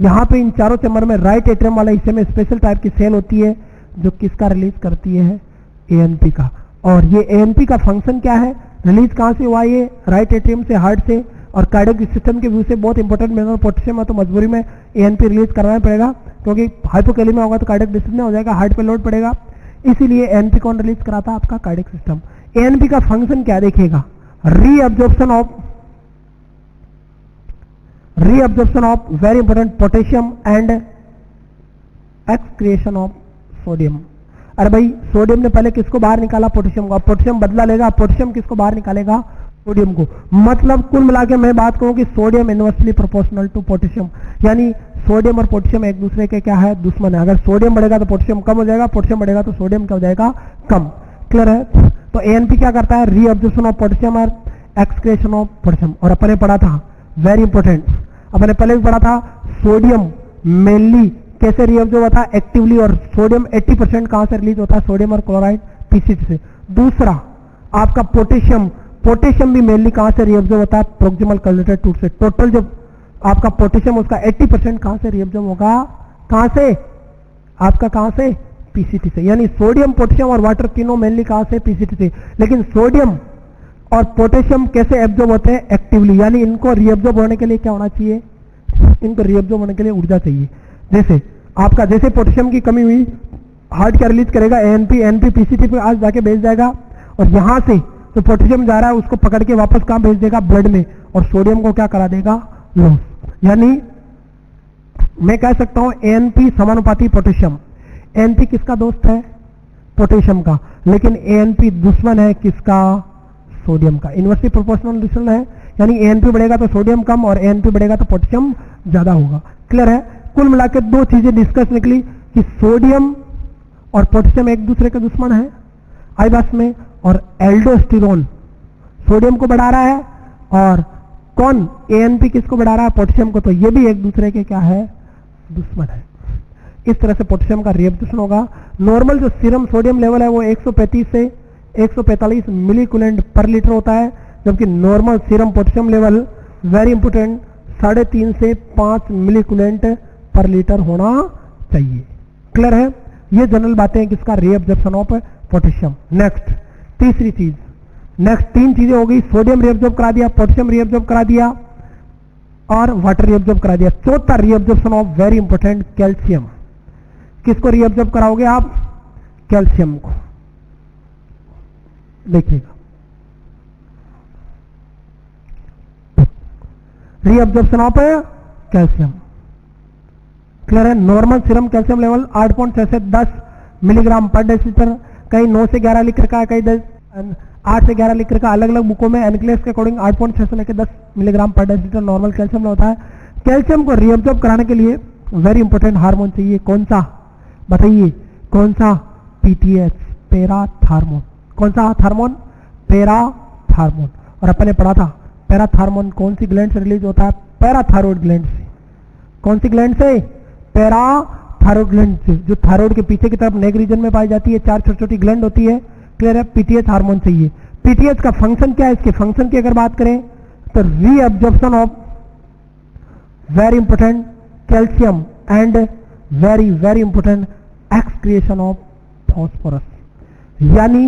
यहाँ पे इन चारों चैम्बर में राइट एट्रियम वाले हिस्से में स्पेशल टाइप की सेल होती है जो किसका रिलीज करती है, एएनपी का। और ये एएनपी का फंक्शन क्या है, रिलीज कहां से हुआ, ये राइट एट्रियम से, हार्ट से। और कार्डियक सिस्टम के व्यू से बहुत इंपॉर्टेंट मिनरल पोटेशियम है, तो मजबूरी में एएनपी रिलीज करना पड़ेगा, क्योंकि हाइपोकैलेमिया होगा तो कार्डियक डिसीज हो जाएगा, हार्ट पे लोड पड़ेगा, इसीलिए एएनपी कौन रिलीज कराता है, आपका कार्डियक सिस्टम। एएनपी का फंक्शन क्या देखिएगा, reabsorption of very important potassium and excretion of sodium. अरे भाई सोडियम ने पहले किसको बाहर निकाला, पोटेशियम को, अब पोटेशियम बदला लेगा, पोटेशियम किसको बाहर निकालेगा, सोडियम को। मतलब कुल मिला के मैं बात कहूं कि sodium inversely proportional to potassium, यानी सोडियम और पोटेशियम एक दूसरे के क्या है, दुश्मन है। अगर सोडियम बढ़ेगा तो पोटेशियम कम हो जाएगा, पोटेशियम बढ़ेगा तो सोडियम क्या हो जाएगा, कम। क्लियर है? तो एएनपी क्या करता है, रीअब्जॉर्प्शन ऑफ पोटेशियम और एक्सक्रिएशन ऑफ पोटेशियम। और अपन ने पढ़ा था, वेरी इंपॉर्टेंट, अपने पहले भी पढ़ा था, सोडियम मेनली कैसे रीअब्जॉर्ब होता है, एक्टिवली। और सोडियम 80% कहां से रिलीज होता है, सोडियम और क्लोराइड पीसीटी से। दूसरा आपका पोटेशियम भी मेनली कहां से रीअब्जॉर्ब होता है, प्रोक्सिमल कॉलिनेटेड टूथ से। टोटल जो आपका पोटेशियम उसका 80% कहां से रीअब्जॉर्ब होगा, कहां से, आपका कहां से, पीसीटी से। यानी सोडियम, पोटेशियम और वाटर तीनों मेनली कहां से, पीसीटी से। लेकिन सोडियम और पोटेशियम कैसे एब्जॉर्ब होते हैं, एक्टिवली, यानी इनको रीअब्जॉर्ब होने के लिए क्या होना चाहिए, इनको रीअब्जॉर्ब होने के लिए ऊर्जा चाहिए। जैसे आपका जैसे पोटेशियम की कमी हुई, हार्ट क्या रिलीज करेगा, एएनपी पीसीटी पे आज जाके भेज जाएगा, और यहां से जो पोटेशियम जा रहा है उसको पकड़ के वापस कहां भेज देगा, ब्लड में, और सोडियम को क्या करा देगा, लॉस। यानी मैं कह सकता हूं एएनपी समानुपाती पोटेशियम। एएनपी किसका दोस्त है, पोटेशियम का, लेकिन एएनपी दुश्मन है किसका, सोडियम का। इनवर्सली प्रोपोर्शनल रिलेशन है, यानी एएनपी बढ़ेगा तो सोडियम कम और एएनपी बढ़ेगा तो पोटेशियम ज्यादा होगा। क्लियर है? कुल मिलाकर दो चीजें डिस्कस निकली कि सोडियम और पोटेशियम एक दूसरे के दुश्मन है आई बस में, और एल्डोस्टेरोन सोडियम को बढ़ा रहा है, और कौन, एएनपी किसको बढ़ा रहा है, पोटेशियम को। तो ये भी एक दूसरे के क्या है, दुश्मन है। इस तरह से पोटेशियम का रीअब्जॉर्प्शन होगा। नॉर्मल जो सीरम सोडियम लेवल है वो 135 से 145 मिलीकुलेंट पर लीटर होता है, जबकि normal serum potassium level very important 3.5 से 5 मिलीकुलेंट पर लीटर होना चाहिए। क्लियर है? ये जनरल बातें हैं किसका, रीअब्जॉर्प्शन ऑफ पोटेशियम। नेक्स्ट तीसरी चीज, नेक्स्ट 3 चीजें हो गई, सोडियम रीअब्जॉर्ब करा दिया, पोटेशियम रीअब्जॉर्ब करा दिया और वाटर रीअब्जॉर्ब करा दिया। चौथा reabsorption of very important calcium. किसको रीअब्जॉर्ब कराओगे आप, कैल्शियम को। देखिएगा रीअब्जॉर्प्शन ऑफ कैल्शियम। क्लियर है? नॉर्मल सीरम कैल्शियम लेवल 8.6 से 10 मिलीग्राम पर डेसीलीटर, कहीं 9 से 11 लिख रखा है, कहीं 8 से 11 लिख रखा है, अलग अलग बुकों में एनक्लेस के अकॉर्डिंग 8.6 से लेकर 10 मिलीग्राम पर डेसीलीटर नॉर्मल कैल्शियम होता है। कैल्शियम को रीअब्जॉर्ब कराने के लिए वेरी इंपॉर्टेंट हार्मोन चाहिए, कौन सा बताइए, कौन सा, पीटीएच, पैराथार्मोन। कौन सा हार्मोन, पैराथार्मोन। और अपन ने पढ़ा था पैराथार्मोन कौन सी ग्लैंड से रिलीज होता है, पैराथायरॉइड ग्लैंड से। कौन सी ग्लैंड से, पैराथायरॉइड ग्लैंड से, जो थायरॉइड के पीछे की तरफ नेक रीजन में पाई जाती है, 4 छोटी छोटी ग्लैंड होती है। क्लियर है, पीटीएच हार्मोन चाहिए। पीटीएच का फंक्शन क्या है, इसके फंक्शन की अगर बात करें तो reabsorption of very important calcium and very very important excretion of phosphorus. यानी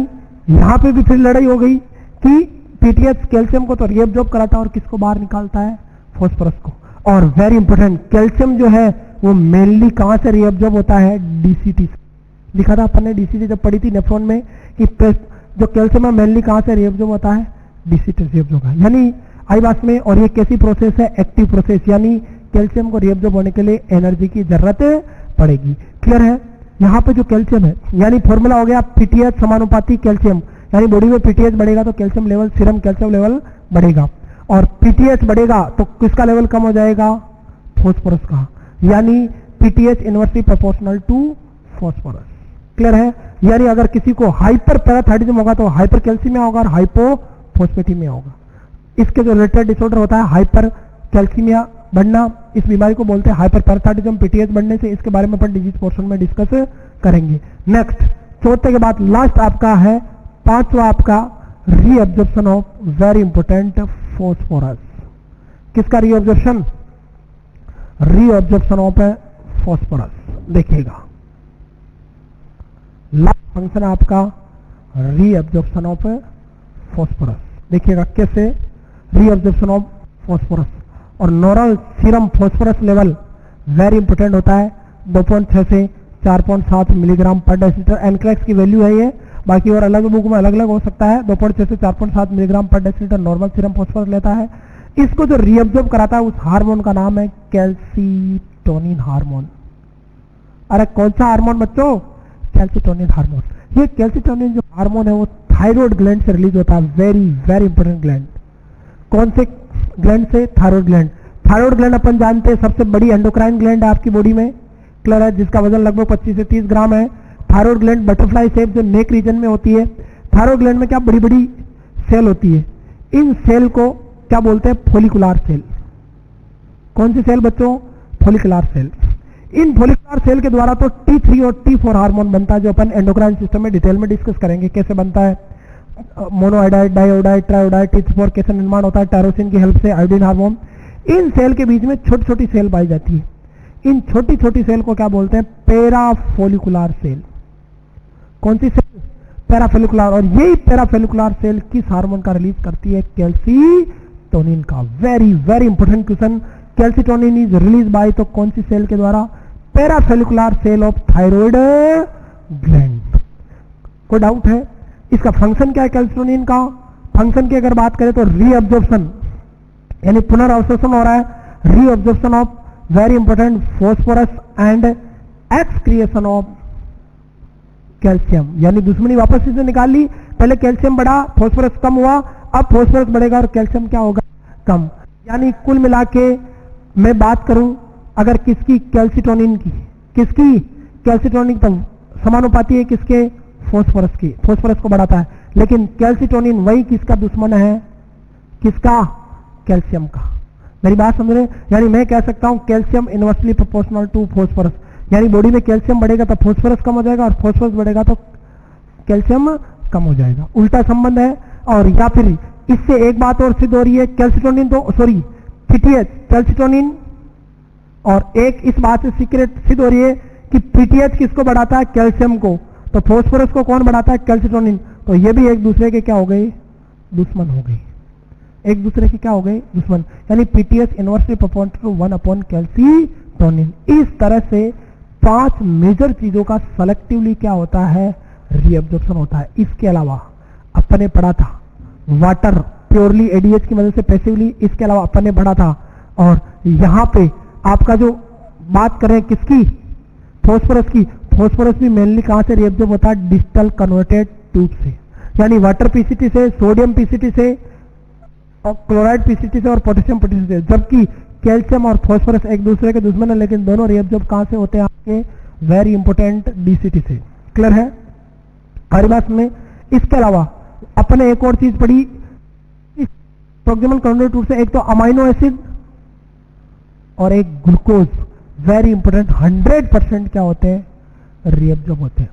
यहां पे भी फिर लड़ाई हो गई कि पीटीएच कैल्शियम को तो रीअब्जॉर्ब कराता है और किसको बाहर निकालता है, फॉस्फोरस को। और वेरी इंपॉर्टेंट कैल्शियम जो है वो मेनली कहां से रीअब्जॉर्ब होता है, डीसीटी से। लिखा था अपन ने डीसीटी जब पढ़ी थी नेफ्रॉन में कि जो कैल्शियम है मेनली कहां से रीअब्जॉर्ब होता है, डीसीटी से रीअब्जॉर्ब होता है। यानी आई बात में, और ये कैसी प्रोसेस है, एक्टिव प्रोसेस, यानी कैल्शियम को रीअब्जॉर्ब होने के लिए एनर्जी की जरूरत पड़ेगी। क्लियर है, यहाँ पे जो कैल्शियम है, यानी फॉर्मूला हो गया पीटीएच समानुपाती कैल्शियम, यानी बॉडी में पीटीएच बढ़ेगा तो calcium level, serum calcium level बढ़ेगा, और पीटीएच बढ़ेगा तो किसका लेवल कम हो जाएगा, फॉस्फोरस का, यानी PTH inversely proportional to phosphorus. Clear है, यानी अगर किसी को हाइपर पैराथायरॉइडिज्म होगा तो हाइपर कैल्शियमिया होगा और हाइपोफॉस्फेटिमिया होगा। इसके जो रिलेटेड डिसऑर्डर होता है हाइपर कैल्शियमिया बढ़ना, इस बीमारी को बोलते हैं हाइपर पैराथायरॉइडिज्म, पीटीएच बढ़ने से। इसके बारे में अपन डिजीज पोर्शन में डिस्कस करेंगे। नेक्स्ट, चौथे के बाद लास्ट आपका है पांचवा आपका reabsorption of very important phosphorus. किसका रीअब्जॉर्प्शन, रीअब्जॉर्प्शन ऑफ फॉस्फोरस। देखिएगा लास्ट फंक्शन आपका रीअब्जॉर्प्शन ऑफ फॉस्फोरस। देखिएगा कैसे रीअब्जॉर्प्शन ऑफ फॉस्फोरस। और normal serum phosphorus level very important होता है 2.6 से 4.7 मिलीग्राम पर डेसीलीटर। एनक्लेक्स की वैल्यू है ये, बाकी और अलग बुक में अलग अलग हो सकता है। 2.6 से 4.7 मिलीग्राम पर डेसीलीटर नॉर्मल सीरम फॉस्फोरस लेता है। इसको जो रीअब्जॉर्ब कराता है उस हार्मोन का नाम है कैल्सीटोनिन हार्मोन। अरे कौन सा हार्मोन बच्चों, कैल्सीटोनिन हार्मोन। ये कैल्सीटोनिन जो हार्मोन है वो थायराइड ग्लैंड से रिलीज होता है, वेरी वेरी इंपॉर्टेंट ग्लैंड। कौन से ग्लैंड से, थायराइड ग्लैंड। थायराइड ग्लैंड अपन जानते हैं सबसे बड़ी एंडोक्राइन ग्लैंड है आपकी बॉडी में। क्लियर है, जिसका वजन लगभग 25 से 30 ग्राम है। थायराइड ग्लैंड बटरफ्लाई शेप जो नेक रीजन में होती है। थायराइड ग्लैंड में क्या बड़ी बड़ी सेल होती है, इन सेल को क्या बोलते हैं, फॉलिकुलर सेल। कौन सी सेल बच्चों, फॉलिकुलर सेल। इन फॉलिकुलर सेल के द्वारा तो T3 और T4 हार्मोन बनता है, जो अपन एंडोक्राइन सिस्टम में डिटेल में डिस्कस करेंगे कैसे बनता है। मोनोआयोडाइड, डाइओडाइड, ट्राइओडाइड, T4 कैसे निर्माण होता है, टायरोसिन की हेल्प से, आयोडीन हार्मोन। इन सेल के बीच में छोटी छोटी सेल पाई जाती है। इन छोटी छोटी सेल को क्या बोलते हैं, पैराफोलिकुलर सेल। कौन सी सेल, पैराफोलिकुलर। और यही पैराफोलिकुलर सेल किस हार्मोन का रिलीज करती है, कैल्सीटोनिन का। Very very important question, calcitonin is release by, तो कौन सी सेल के द्वारा, parafollicular cell of thyroid gland. कोई डाउट है, इसका फंक्शन क्या है कैल्सीटोनिन का। फंक्शन की अगर बात करें तो रीअब्जॉर्प्शन, यानी पुनर्अवशोषण हो रहा है, reabsorption of very important phosphorus and excretion of calcium. यानी दुश्मनी वापस से निकाल ली, पहले कैल्शियम बढ़ा, फॉस्फोरस कम हुआ, अब फॉस्फोरस बढ़ेगा और कैल्शियम क्या होगा, कम। यानी कुल मिला के मैं बात करूं अगर किसकी, कैल्सीटोनिन की, किसकी, कैल्सीटोनिन तो समानुपाती है किसके, फॉस्फोरस की, फॉस्फोरस को बढ़ाता है। लेकिन कैल्सीटोनिन वही किसका दुश्मन है, किसका, कैल्शियम का। मेरी बात समझ रहे, यानी मैं कह सकता हूं calcium inversely proportional to phosphorus. यानी बॉडी में कैल्शियम बढ़ेगा तो फॉस्फोरस कम हो जाएगा, और फॉस्फोरस बढ़ेगा तो कैल्शियम कम हो जाएगा, उल्टा संबंध है। और या फिर इससे एक बात और सिद्ध हो रही है, कैल्सीटोनिन तो सॉरी पीटीएच, कैल्सीटोनिन, और एक इस बात से सीक्रेट सिद्ध हो रही है कि पीटीएच किसको बढ़ाता है, कैल्शियम को, तो फॉस्फोरस को कौन बढ़ाता है, कैल्सीटोनिन। तो ये भी एक दूसरे के क्या हो गए, दुश्मन हो गई, एक दूसरे के क्या हो गए, दुश्मन। यानी PTH inversely proportional to 1 upon calcitonin. इस तरह से 5 मेजर चीजों का सेलेक्टिवली क्या होता है, रीअब्जॉर्प्शन होता है। इसके अलावा अपन ने पढ़ा था वाटर प्योरली एडीएच की मदद से पैसिवली, इसके अलावा अपन ने पढ़ा था। और यहां पे आपका जो बात करें किसकी, फॉस्फोरस की, फॉस्फोरस भी मेनली कहां से रीअब्जॉर्ब होता है, डिस्टल कन्वर्टेड ट्यूब से, यानी वाटर पीसीटी से, सोडियम पीसीटी से, और क्लोराइड पीसीटी से और पोटेशियम पीसीटी से। जबकि कैल्शियम और फास्फोरस एक दूसरे के दुश्मन है, लेकिन दोनों रिएब्जॉर्ब कहां से होते हैं? आपके वेरी इंपॉर्टेंट डीसीटी से। क्लियर है हमारी बात में? इसके अलावा अपने एक और चीज पढ़ी प्रोक्सिमल कॉन्ड्रोइड से, एक तो अमाइनो एसिड और एक ग्लूकोज, वेरी इंपॉर्टेंट। 100% क्या होते हैं? रिएब्जॉर्ब होते हैं।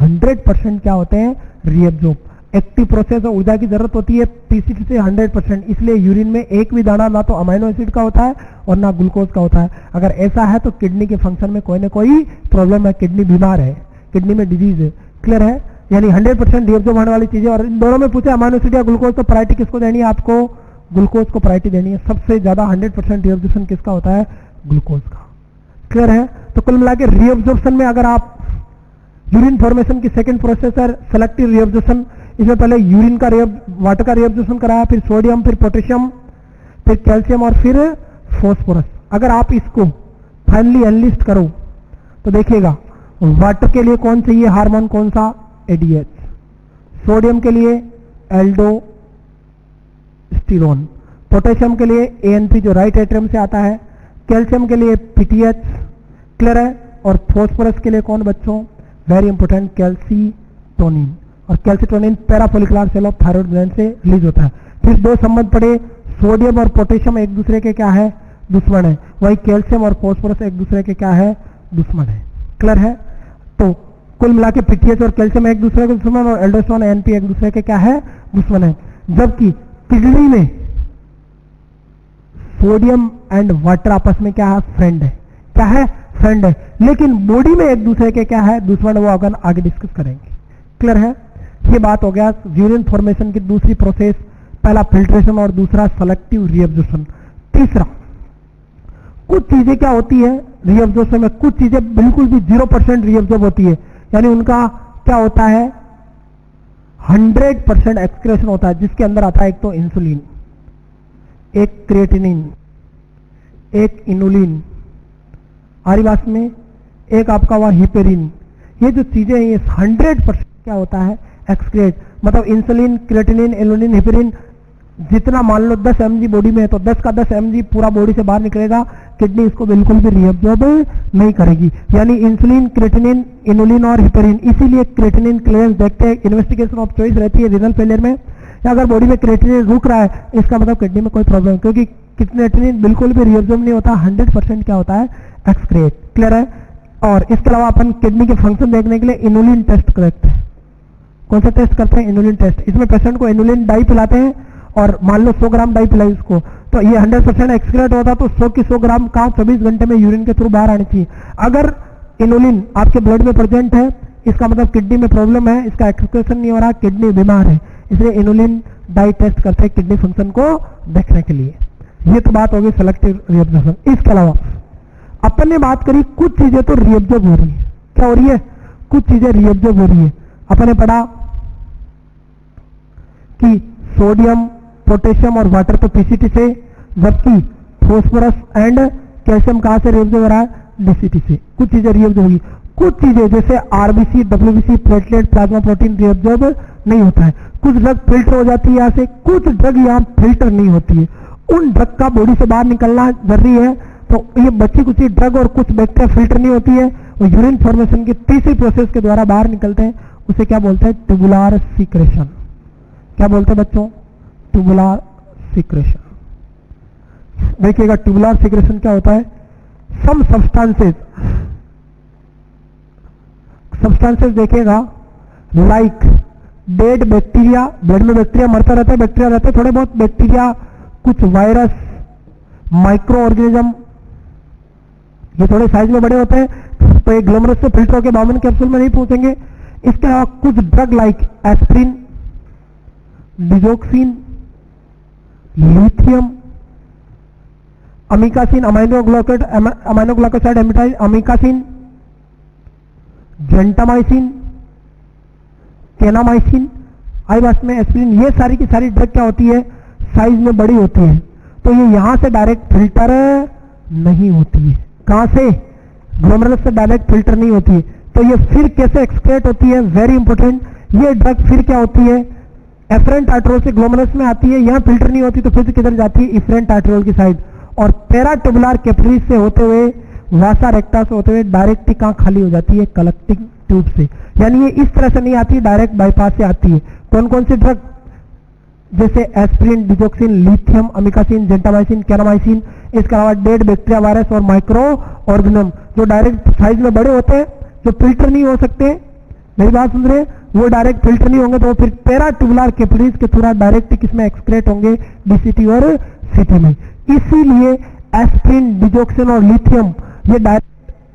100% क्या होते हैं? रिएब्जॉर्ब। एक्टिव प्रोसेस और ऊर्जा की जरूरत होती है पीसीटी से 100%, इसलिए यूरिन में एक भी दाना ना तो अमाइनो एसिड का होता है और ना ग्लूकोज का होता है। अगर ऐसा है तो किडनी के फंक्शन में कोई ना कोई प्रॉब्लम है, किडनी बीमार है, किडनी में डिजीज है। क्लियर है? यानी 100% रिएब्जॉर्ब होने वाली चीजें। और इन दोनों में पूछे अमाइनो एसिड या ग्लूकोज, तो प्रायोरिटी किसको देनी है? आपको ग्लूकोज को प्रायोरिटी देनी है। सबसे ज्यादा 100% रिएब्जॉर्प्शन किसका होता है? ग्लूकोज का। क्लियर है? तो कुल मिला के रिएब्जॉर्प्शन में अगर आप यूरिन फॉर्मेशन की सेकंड प्रोसेस है सेलेक्टिव रिएब्जॉर्प्शन, इसमें पहले यूरिन का वाटर का रिएब्जॉर्प्शन कराया, फिर सोडियम, फिर पोटेशियम, फिर कैल्शियम और फिर फास्फोरस। अगर आप इसको फाइनली एनलिस्ट करो तो देखिएगा वाटर के लिए कौन चाहिए हार्मोन? कौन सा? एडीएच। सोडियम के लिए एल्डोस्टेरोन, पोटेशियम के लिए एएनपी जो राइट एट्रियम से आता है, कैल्शियम के लिए पीटीएच। क्लियर है? और फास्फोरस के लिए कौन बच्चों? Very important, calcitonin. और calcitonin parafollicular cell of thyroid gland से रिलीज होता है। फिर दो संबंध पड़े, सोडियम और पोटेशियम एक दूसरे के क्या है? दुश्मन है। वही कैल्शियम और फास्फोरस एक दूसरे के क्या है? दुश्मन है। क्लियर है? तो कुल मिला के पीटीएच और कैल्शियम एक दूसरे के दुश्मन और एल्डोस्टेरोन एनपी एक दूसरे के क्या है? दुश्मन है। जबकि किडनी में सोडियम एंड वाटर आपस में क्या है? फ्रेंड है। क्या है? फ्रेंड है। लेकिन बॉडी में एक दूसरे के क्या है? दुश्मन। वो अगर आगे डिस्कस करेंगे। क्लियर है? ये बात हो गया यूरिन फॉर्मेशन की दूसरी प्रोसेस, पहला फिल्ट्रेशन और दूसरा सेलेक्टिव रिएब्जॉर्प्शन। तीसरा, कुछ चीजें क्या होती है रिएब्जॉर्प्शन में? कुछ चीजें बिल्कुल भी 0% रिएब्जॉर्ब होती है, यानी उनका क्या होता है? 100% एक्सक्रेशन होता है, जिसके अंदर आता है एक तो इंसुलिन, एक क्रिएटिनिन, एक इनुलिन, आरिवास में एक आपका हुआ हिपेरिन। ये जो चीजें हैं ये 100% क्या होता है? एक्सक्रेट। मतलब इंसुलिन, क्रिएटिनिन, इनुलिन, हिपेरिन जितना मान लो 10 mg बॉडी में है तो 10 का 10 mg पूरा बॉडी से बाहर निकलेगा, किडनी इसको बिल्कुल भी रिएब्जॉर्ब नहीं करेगी। यानी इंसुलिन, क्रिएटिनिन, इनुलिन और हिपेरिन। इसीलिए क्रिएटिनिन क्लियरेंस देखते हैं, इन्वेस्टिगेशन ऑफ चॉइस रहती है रीनल फेलियर में। या अगर बॉडी में क्रिएटिनिन रुक रहा है इसका मतलब किडनी में कोई प्रॉब्लम, क्योंकि क्रिएटिनिन बिल्कुल भी रिएब्जॉर्ब नहीं होता, 100% क्या होता है? एक्सक्रेट। क्लियर है? और इसके अलावा अपन किडनी के फंक्शन देखने के लिए इनुलिन टेस्ट करते हैं। कौन सा टेस्ट करते हैं? Inulin test. इसमें पेशेंट को इनुलिन डाई पिलाते हैं और मान लो 100 ग्राम डाई पिलाई उसको, तो ये 100% एक्सक्रेट होता, तो 100 की 100 ग्राम का 24 घंटे में यूरिन के थ्रू बाहर आनी चाहिए। अगर इनुलिन आपके ब्लड में प्रेजेंट है इसका मतलब किडनी में प्रॉब्लम है, इसका एक्सक्रेशन नहीं हो रहा, किडनी बीमार है, इसलिए इनुलिन डाई टेस्ट करते हैं किडनी फंक्शन को देखने के लिए। ये तो बात होगी सेलेक्टिव रिएब्जॉर्प्शन। इसके अलावा अपन ने बात करी कुछ चीजें तो रिएब्जॉर्ब हो रही है। क्या हो रही है? कुछ चीजें रिएब्जॉर्ब हो रही है। अपन ने पढ़ा कि सोडियम, पोटेशियम और वाटर तो पीसीटी से, जबकि फास्फोरस एंड कैल्शियम कहां से रिएब्जॉर्ब हो रहा है? डीसीटी से। कुछ चीजें रिएब्जॉर्ब होगी, कुछ चीजें जैसे RBC, WBC, platelet, plasma protein reabsorb नहीं होता है। कुछ ड्रग फिल्टर हो जाती है यहाँ से, कुछ ड्रग यहाँ फिल्टर नहीं होती है। उन ड्रग का बॉडी से बाहर निकलना जरूरी है। तो ये बच्ची कुछ ड्रग और कुछ बैक्टीरिया फिल्टर नहीं होती है, वो यूरिन फॉर्मेशन की तीसरी प्रोसेस के द्वारा बाहर निकलते हैं, उसे क्या बोलते हैं? Tubular secretion. क्या बोलते हैं बच्चों? Tubular secretion. देखिएगा ट्यूबुलर सीक्रेशन क्या होता है? सम सब्सटेंसेस देखिएगा लाइक डेड बैक्टीरिया, ब्लड में बैक्टीरिया मरता रहता है, बैक्टीरिया रहते हैं, थोड़े बहुत बैक्टीरिया, कुछ वायरस, माइक्रो ऑर्गेनिज्म, ये थोड़े साइज में बड़े होते हैं, तो एक ग्लोमरस से फिल्टर होकर बाउमन कैप्सूल में नहीं पहुंचेंगे। इसके अलावा कुछ drug like aspirin, digoxin, lithium, amikacin, aminoglycoside एमिटाइज, अमीकासिन, जेंटामाइसिन, केनामाइसिन, आईवास में एस्प्रिन, ये सारी की सारी ड्रग क्या होती है? साइज में बड़ी होती है, तो ये यहां से डायरेक्ट फिल्टर नहीं होती है। कहां से? ग्लोमेरुलस से डायरेक्ट फिल्टर नहीं होती है। तो ये फिर कैसे एक्सक्रेट होती है? Very important. ये ड्रग फिर क्या होती है? एफरेंट आर्टरियोल से ग्लोमेरुलस में आती है, यहां फिल्टर नहीं होती, तो फिर किधर जाती है? इफरेंट आर्टरियोल की साइड, और पैराट्यूबुलर कैपिलरीज से होते हुए वासा रेक्टा से होते हुए डायरेक्ट ही कहाँ खाली हो जाती है, कलेक्टिंग ट्यूब से। यानी ये इस तरह से नहीं आती, डायरेक्ट बाईपास से आती है। कौन कौन सी ड्रग, जैसे aspirin, digoxin, lithium, amikacin, gentamicin, kanamycin, इसके अलावा डेड बैक्टीरिया, वायरस और माइक्रो ऑर्गेनिज्म जो डायरेक्ट साइज में बड़े होते हैं, जो फिल्टर नहीं हो सकते, मेरी बात सुन रहे हैं, वो डायरेक्ट फिल्टर नहीं होंगे, तो फिर पैराट्यूबुलर कैपिलरीज के थ्रू डायरेक्ट किसमें एक्सक्रेट होंगे, डीसीटी और सीटी में। इसीलिए एस्प्रिन, डिजोक्सिन और लिथियम ये डायरेक्ट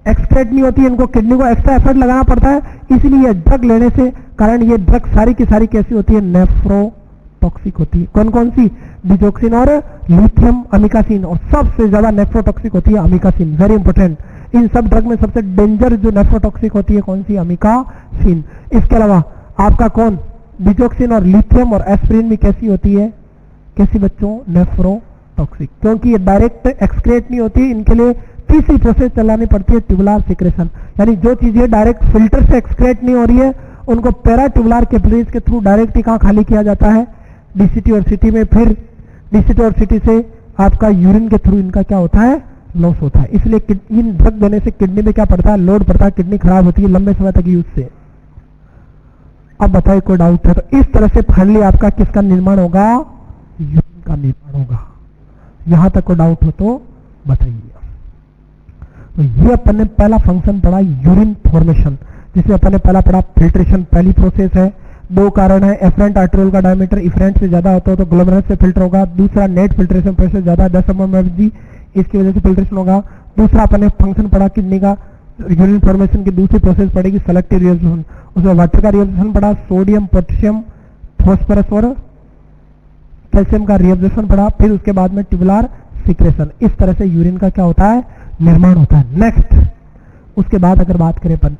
एक्सक्रेट नहीं होती, इनको किडनी को एक्स्ट्रा एफर्ट लगाना पड़ता है। इसीलिए ड्रग लेने से कारण ये ड्रग सारी की सारी कैसी होती है, नेफ्रोटॉक्सिक होती है। कौन कौन सी, डिजोक्सिन और लिथियम, अमिकासिन, और सबसे ज्यादा नेफ्रोटॉक्सिक होती है अमिकासिन, वेरी इंपॉर्टेंट। इन सब ड्रग में सबसे डेंजर जो नेफ्रोटॉक्सिक होती है कौन सी, अमिकासिन। इसके अलावा आपका कौन, डिजोक्सिन और लिथियम और एस्प्रिन भी कैसी होती है, कैसी बच्चों, नेफ्रोटॉक्सिक, क्योंकि ये डायरेक्ट एक्सक्रेट नहीं होती, इनके लिए तीसरी प्रोसेस चलानी पड़ती है, ट्यूबुलर सिक्रेशन। यानी जो चीजें डायरेक्ट फिल्टर से एक्सक्रेट नहीं हो रही है उनको पैराट्यूबुलर कैपिलरीज के थ्रू डायरेक्ट ही कहाँ खाली किया जाता है, डीसीटी और सीटी में। फिर डीसीटी और सीटी से आपका यूरिन के थ्रू इनका क्या होता है, लॉस होता है। इसलिए इन ड्रग देने से किडनी में क्या पड़ता है, लोड पड़ता है, किडनी खराब होती है लंबे समय तक यूज से। अब बताइए कोई डाउट है तो। इस तरह से फाइनली आपका किसका निर्माण होगा, यूरिन का निर्माण होगा। यहां तक कोई डाउट हो तो बताइए। तो ये अपन ने पहला फंक्शन पढ़ा यूरिन फॉर्मेशन, जिसमें अपन ने पहला पढ़ा फिल्ट्रेशन, पहली प्रोसेस है। दो कारण है, एफरेंट आर्टेरियल का डायमीटर इफरेंट से ज्यादा होता है तो ग्लोमेरुलस से फिल्टर होगा। दूसरा नेट फिल्ट्रेशन प्रेशर ज्यादा 10 mmHg, इसकी वजह से फिल्ट्रेशन होगा। दूसरा अपन ने फंक्शन पढ़ा किडनी का, यूरिन फॉर्मेशन की दूसरी प्रोसेस पड़ेगी सेलेक्टिव रिएब्जॉर्प्शन, उसमें वाटर का रिएब्जॉर्प्शन पढ़ा, सोडियम, पोटेशियम, फॉस्फोरस और कैल्शियम का रिएब्जॉर्प्शन पढ़ा। फिर उसके बाद में ट्यूबुलर सिक्रेशन। इस तरह से यूरिन का क्या होता है, निर्माण होता है। नेक्स्ट उसके बाद अगर बात करें अपन,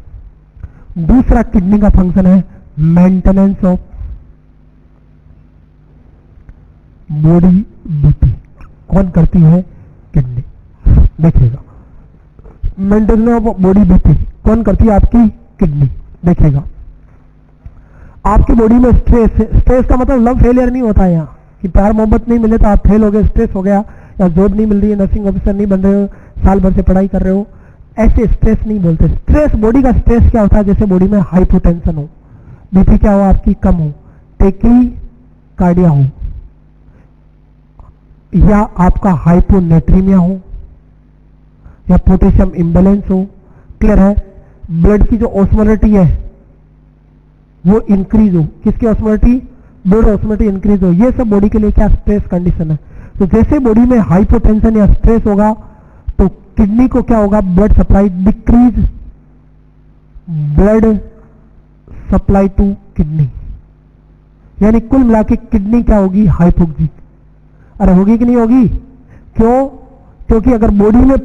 दूसरा किडनी का फंक्शन है मेंटेनेंस ऑफ बॉडी बीपी। कौन करती है, किडनी। देखिएगा मेंटेनेंस ऑफ बॉडी बीपी कौन करती है, आपकी किडनी। देखिएगा आपकी बॉडी में स्ट्रेस, स्ट्रेस का मतलब लव फेलियर नहीं होता है यहाँ कि प्यार मोहब्बत नहीं मिले तो आप फेल हो गए, स्ट्रेस हो गया, या जॉब नहीं मिल रही है, नर्सिंग ऑफिसर नहीं बन रहे हो, साल भर से पढ़ाई कर रहे हो, ऐसे स्ट्रेस नहीं बोलते। स्ट्रेस, बॉडी का स्ट्रेस क्या होता है, जैसे बॉडी में हाइपोटेंशन हो, बीपी क्या हो आपकी कम हो, टैकीकार्डिया हो, या आपका हाइपोनेट्रीमिया हो, या पोटेशियम इम्बैलेंस हो। क्लियर है, ब्लड की जो ऑस्मोलिटी है वो इंक्रीज हो, किसकी ऑस्मोलिटी, ब्लड ऑस्मोलिटी इंक्रीज हो, ये सब बॉडी के लिए क्या स्ट्रेस कंडीशन है। तो जैसे बॉडी में हाइपोटेंशन या स्ट्रेस होगा तो किडनी को क्या होगा, blood supply decrease, blood supply to kidney, यानी कुल मिला के किडनी क्या होगी, हाइपोक्सिक। अरे होगी कि नहीं होगी, क्यों, क्योंकि अगर बॉडी में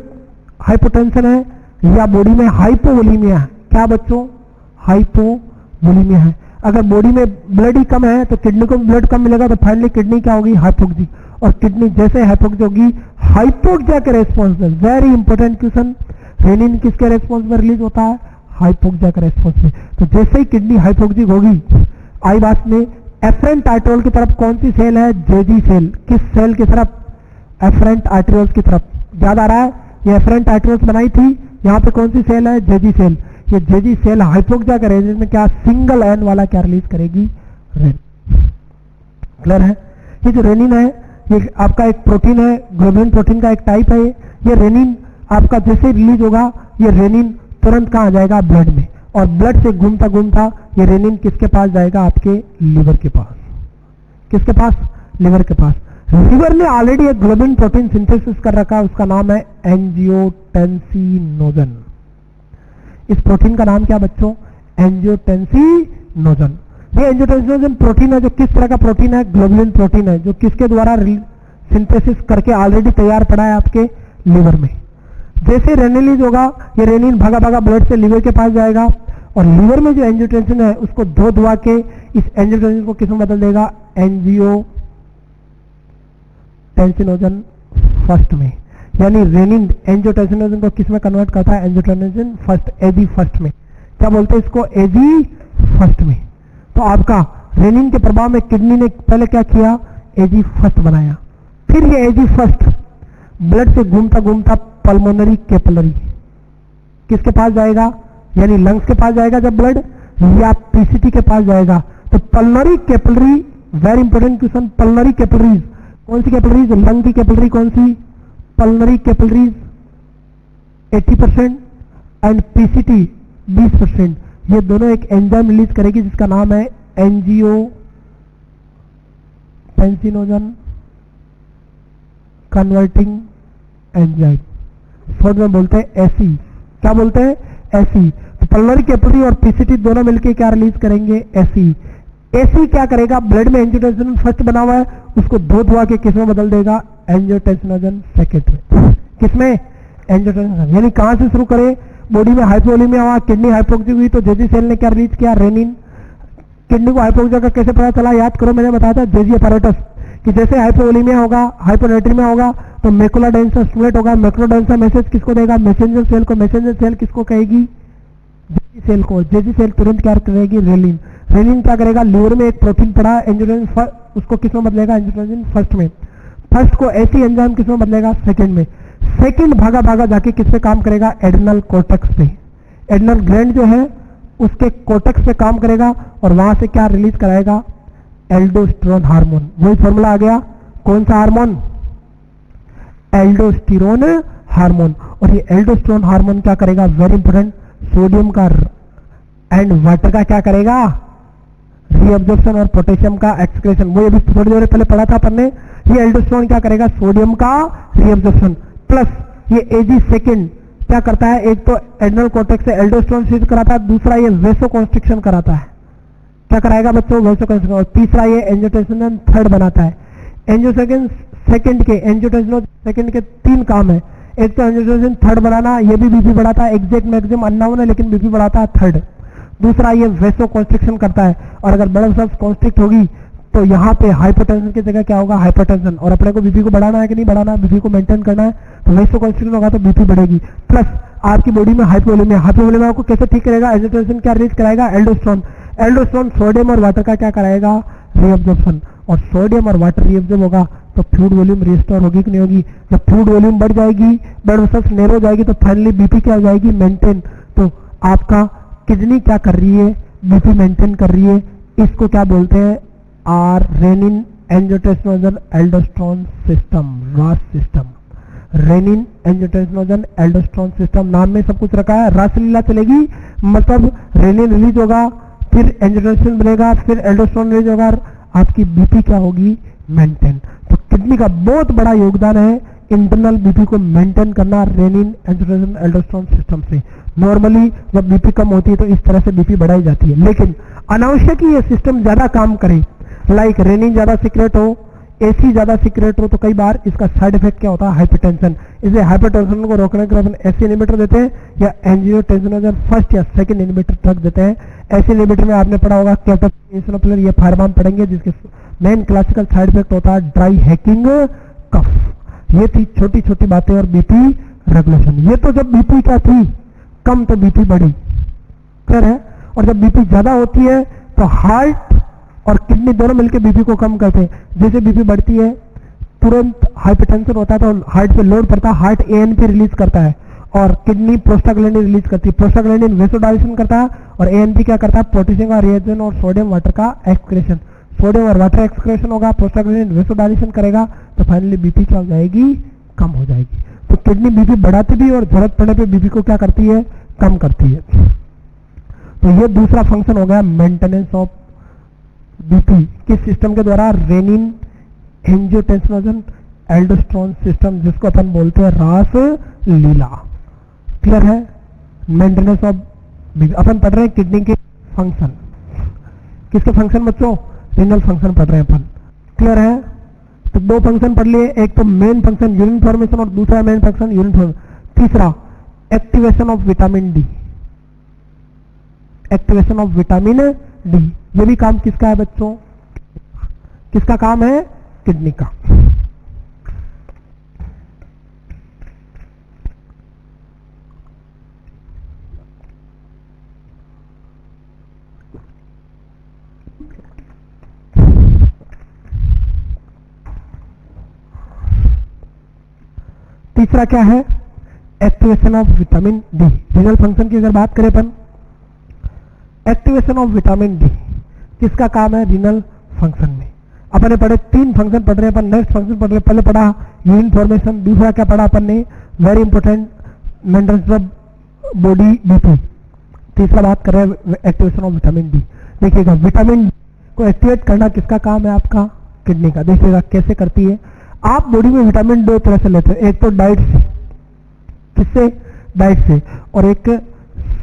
हाइपोटेंशन है या बॉडी में हाइपोवोलीमिया है, क्या बच्चों, हाइपोवोलीमिया है, अगर बॉडी में ब्लड ही कम है तो किडनी को ब्लड कम मिलेगा, तो फाइनली किडनी क्या होगी, हाइपोक्सिक। और किडनी जैसे हाइपोक्सिक होगी, हाइपोक्सिया के रेस्पॉन्स में, वेरी इंपॉर्टेंट क्वेश्चन, रेनिन किसके रेस्पॉन्स में रिलीज होता है, हाइपोक्सिया के रेस्पॉन्स में। तो जैसे ही किडनी हाइपोक्सिक होगी, आई बात में एफरेंट आर्टेरियोल की तरफ कौन सी सेल है, जेजी सेल, किस सेल की तरफ, एफरेंट आर्टेरियोल्स की तरफ। याद आ रहा है, ये एफरेंट आर्टेरियोल्स बनाई थी, यहाँ पे कौन सी सेल है, जेजी सेल। ये जेजी सेल हाइपोक्सिया के रेंज में क्या सिंगल एन वाला क्या रिलीज करेगी, रेनिन। क्लियर है, ये जो रेनिन है ये आपका एक प्रोटीन है, ग्लोबुलिन प्रोटीन का एक टाइप है। ये रेनिन आपका जैसे रिलीज होगा, ये रेनिन तुरंत कहाँ आ जाएगा, ब्लड में, और ब्लड से घूमता घूमता ये रेनिन किसके पास जाएगा, आपके लीवर के पास। किसके पास, लिवर के पास। लिवर ने ऑलरेडी एक ग्लोबुलिन प्रोटीन सिंथेसिस कर रखा है, उसका नाम है एंजियोटेंसिनोजन। इस प्रोटीन का नाम क्या बच्चों, एंजियोटेंसिनोजन। ये एंजियोटेंसिनोजन प्रोटीन है जो किस तरह का प्रोटीन है, ग्लोबुलिन प्रोटीन है, जो किसके द्वारा सिंथेसिस करके ऑलरेडी तैयार पड़ा है आपके लीवर में। जैसे रेनिन रिलीज होगा, ये रेनिन भागा भागा ब्लड से लीवर के पास जाएगा, और लीवर में जो एंजियोटेंसिन है उसको धो धुआ के इस एंजियोटेंसिन को किसमें बदल देगा, एंजियोटेंसिनोजन फर्स्ट में। यानी रेनिन एंजियोटेंसिनोजन को किसमें कन्वर्ट करता है, एंजियोटेंसिन फर्स्ट, एजी फर्स्ट में। क्या बोलते हैं इसको, एजी फर्स्ट में। तो आपका रेनिन के प्रभाव में किडनी ने पहले क्या किया, एजी फर्स्ट बनाया। फिर ये एजी फर्स्ट ब्लड से घूमता घूमता पल्मोनरी कैपिलरी किसके पास जाएगा, यानी लंग्स के पास जाएगा जब ब्लड, या पीसीटी के पास जाएगा। तो pulmonary capillary, very important question, pulmonary capillaries कौन सी कैपिलरीज, लंग की कैपिलरी कौन सी, पल्मोनरी कैपिलरीज 80% एंड पीसीटी 20%। ये दोनों एक एंजाइम रिलीज करेगी जिसका नाम है एंजियोटेंसिनोजन कन्वर्टिंग एंजाइम, शॉर्ट में बोलते हैं एसी। क्या बोलते हैं, एसी। तो पल्मोनरी कैपिलरी और पीसीटी दोनों मिलकर क्या रिलीज करेंगे, एसी। एसी क्या करेगा, ब्लड में एंजियोटेंसिनोजन फर्स्ट बना हुआ है उसको धो धुआ के किसमें बदल देगा, एंजियोटेंसिनोजन सेकेंड में। किसमें, एंजियोटेंसिनोजन। यानी कहां से शुरू करें, बॉडी में हाइपोवोलेमिया हुआ, किडनी हाइपोक्सी हुई तो जेजी सेल ने क्या रिलीज किया, रेनिन। किडनी को हाइपोक्सिया का कैसे पता चला, याद करो मैंने बताया था जेजी अपैरेटस कि जैसे हाइपोवोलेमिया होगा, हाइपोनेट्रीमिया होगा तो मैकुला डेंसा स्टिमुलेट होगा, मैकुला डेंसा मैसेज किसको देगा, मैसेंजर सेल को। मैसेंजर सेल किसको कहेगी, जेजी सेल को। जेजी सेल तुरंत क्या करेगी, रेलिन। रेलिन क्या करेगा, लीवर में एक प्रोटीन पड़ा एंजियोटेंसिन, उसको किसमें बदलेगा, एंजियोटेंसिन फर्स्ट में। फर्स्ट को ऐसी एंजाइम किसमें बदलेगा, सेकंड में। सेकंड भागा भागा जाके किस पे काम करेगा, एड्रिनल कोर्टेक्स पे। एड्रिनल ग्लैंड जो है उसके कोर्टेक्स पे काम करेगा और वहां से क्या रिलीज कराएगा, एल्डोस्टेरोन हार्मोन। वही फॉर्मूला आ गया, कौन सा हार्मोन, एल्डोस्टेरोन हार्मोन। और ये एल्डोस्टेरोन हार्मोन क्या करेगा, वेरी इंपोर्टेंट, सोडियम का एंड वाटर का क्या करेगा, रीअब्जॉर्प्शन और पोटेशियम का एक्सक्रेशन। वो अभी थोड़ी देर पहले पढ़ा था अपन ने। ये एल्डोस्टेरोन क्या करेगा, सोडियम का रीअब्जॉर्प्शन प्लस ये एजी सेकंड क्या करता है, एक तो एड्रिनल कोर्टेक्स से एल्डोस्टेरोन सीज कराता है, दूसरा ये वेसोकॉन्स्ट्रिक्शन कराता है। क्या कराएगा बच्चों, वेसोकॉन्स्ट्रिक्शन। और तीसरा ये एंजियोटेंसिन थर्ड बनाता है। एंजियोटेंसिन सेकंड के, एंजियोटेंसिन सेकंड के 3 काम है। एक तो एंजियोटेंसिन थर्ड बनाना, ये भी बीपी बढ़ाता है, एग्जैक्ट मैक्सिमम अननोन है लेकिन बीपी बढ़ाता है थर्ड। दूसरा ये वेसोकॉन्स्ट्रिक्शन करता है और अगर ब्लड वेसल्स कॉन्स्ट्रिक्ट होगी तो यहाँ पे हाइपरटेंशन की जगह क्या होगा, हाइपरटेंशन। और अपने को बीपी को बढ़ाना है कि नहीं बढ़ाना, बीपी को मेंटेन करना है तो वेसोकॉन्स्ट्रिक्शन होगा तो बीपी बढ़ेगी। प्लस आपकी बॉडी में हाइपोवोलेमिया, हाइपोवोलेमिया को कैसे ठीक करेगा, एंजियोटेंसिन क्या रिलीज कराएगा, एल्डोस्टेरोन। एल्डोस्टेरोन सोडियम और वाटर का क्या कराएगा, रीअब्जॉर्प्शन। और सोडियम और वाटर रीअब्जॉर्ब होगा तो फ्लूइड वॉल्यूम रिस्टोर होगी कि नहीं होगी। जब फ्लूइड वॉल्यूम बढ़ जाएगी, ब्लड वेसल्स नैरो हो जाएगी तो फाइनली बीपी क्या हो जाएगी, मेंटेन। तो आपका किडनी क्या कर रही है, बीपी मेंटेन कर रही है। इसको क्या बोलते हैं, R renin angiotensinogen aldosterone system, RAS system. Renin angiotensinogen aldosterone system नाम में सब कुछ रखा है। रासलीला चलेगी, मतलब रेनिन रिलीज होगा, फिर एंजियोटेंसिन बनेगा, फिर एल्डोस्टेरोन रिलीज होगा, आपकी बीपी क्या होगी, मेंटेन। तो किडनी का बहुत बड़ा योगदान है इंटरनल बीपी को मेंटेन करना रेनिन एंजियोटेंसिन एल्डोस्टेरोन सिस्टम से। नॉर्मली जब बीपी कम होती है तो इस तरह से बीपी बढ़ाई जाती है, लेकिन अनावश्यक ही ये सिस्टम ज्यादा काम करे, लाइक रेनिन ज्यादा सीक्रेट हो, एसी ज्यादा सीक्रेट हो तो कई बार इसका साइड इफेक्ट क्या होता है, हाइपरटेंशन। इसलिए हाइपरटेंशन को रोकने के लिए अपन एसी इनहिबिटर देते हैं या एंजियोटेंसिनोजन फर्स्ट या सेकंड इनहिबिटर ड्रग देते हैं। एसी इनहिबिटर में आपने पढ़ा होगा कैप्टोप्रिल, ये फार्मान पढ़ेंगे जिसके मेन क्लासिकल साइड इफेक्ट होता है ड्राई हैकिंग कफ। ये थी छोटी छोटी बातें और बीपी रेगुलेशन। ये तो जब बीपी क्या थी, कम तो बीपी बढ़ी, क्लियर है। और जब बीपी ज्यादा होती है तो हार्ट और किडनी दोनों मिलकर बीपी को कम करते हैं। जैसे बीपी बढ़ती है तुरंत हाइपरटेंशन होता है तो हार्ट पे लोड पड़ता है, हार्ट एएनपी रिलीज करता है और किडनी प्रोस्टाग्लैंडिन रिलीज करती है। प्रोस्टाग्लैंडिन वेसोडाइलेशन करता है और एएनपी क्या करता है, पोटेशियम का रिएक्शन और सोडियम वाटर का एक्सक्रेशन। सोडियम और वाटर एक्सक्रेशन होगा, प्रोस्टाग्लैंडिन वेसोडाइलेशन करेगा तो फाइनली बीपी क्या हो जाएगी, कम हो जाएगी। तो किडनी बीपी बढ़ाती भी और जरूरत पड़ने पे बीपी को क्या करती है, कम करती है। तो ये दूसरा फंक्शन हो गया मेंटेनेंस ऑफ बीपी किस सिस्टम के द्वारा, रेनिन एंजियोटेंसिनोजन एल्डोस्टेरोन सिस्टम, जिसको अपन बोलते हैं रास लीला। क्लियर है। मेंटेनेंस ऑफ बीपी अपन पढ़ रहे हैं किडनी के फंक्शन। किसके फंक्शन बच्चों, रीनल फंक्शन पढ़ रहे हैं अपन। क्लियर है। तो 2 फंक्शन पढ़ लिए, एक तो मेन फंक्शन यूरिन फॉर्मेशन और दूसरा मेन फंक्शन यूरिन फॉर्मेशन। तीसरा activation of vitamin D, activation of vitamin D. ये भी काम किसका है बच्चों, किसका काम है, किडनी का। तीसरा क्या है, activation of vitamin D. Renal function की अगर बात करें अपन, एक्टिवेशन ऑफ विटामिन डी किसका काम है रीनल फंक्शन में। अपन ने पढ़े 3 फंक्शन पढ़ रहे हैं अपन, नेक्स्ट फंक्शन पढ़ रहे हैं। पहले पढ़ा यूरिन फॉर्मेशन, दूसरा क्या पढ़ा अपन ने, very important minerals of body DP, तीसरा बात कर रहे हैं एक्टिवेशन ऑफ विटामिन डी। देखिएगा विटामिन डी को एक्टिवेट करना किसका काम है, आपका किडनी का। देखिएगा कैसे करती है। आप बॉडी में विटामिन 2 तरह से लेते हैं, एक तो डाइट से, किससे, डाइट से, और एक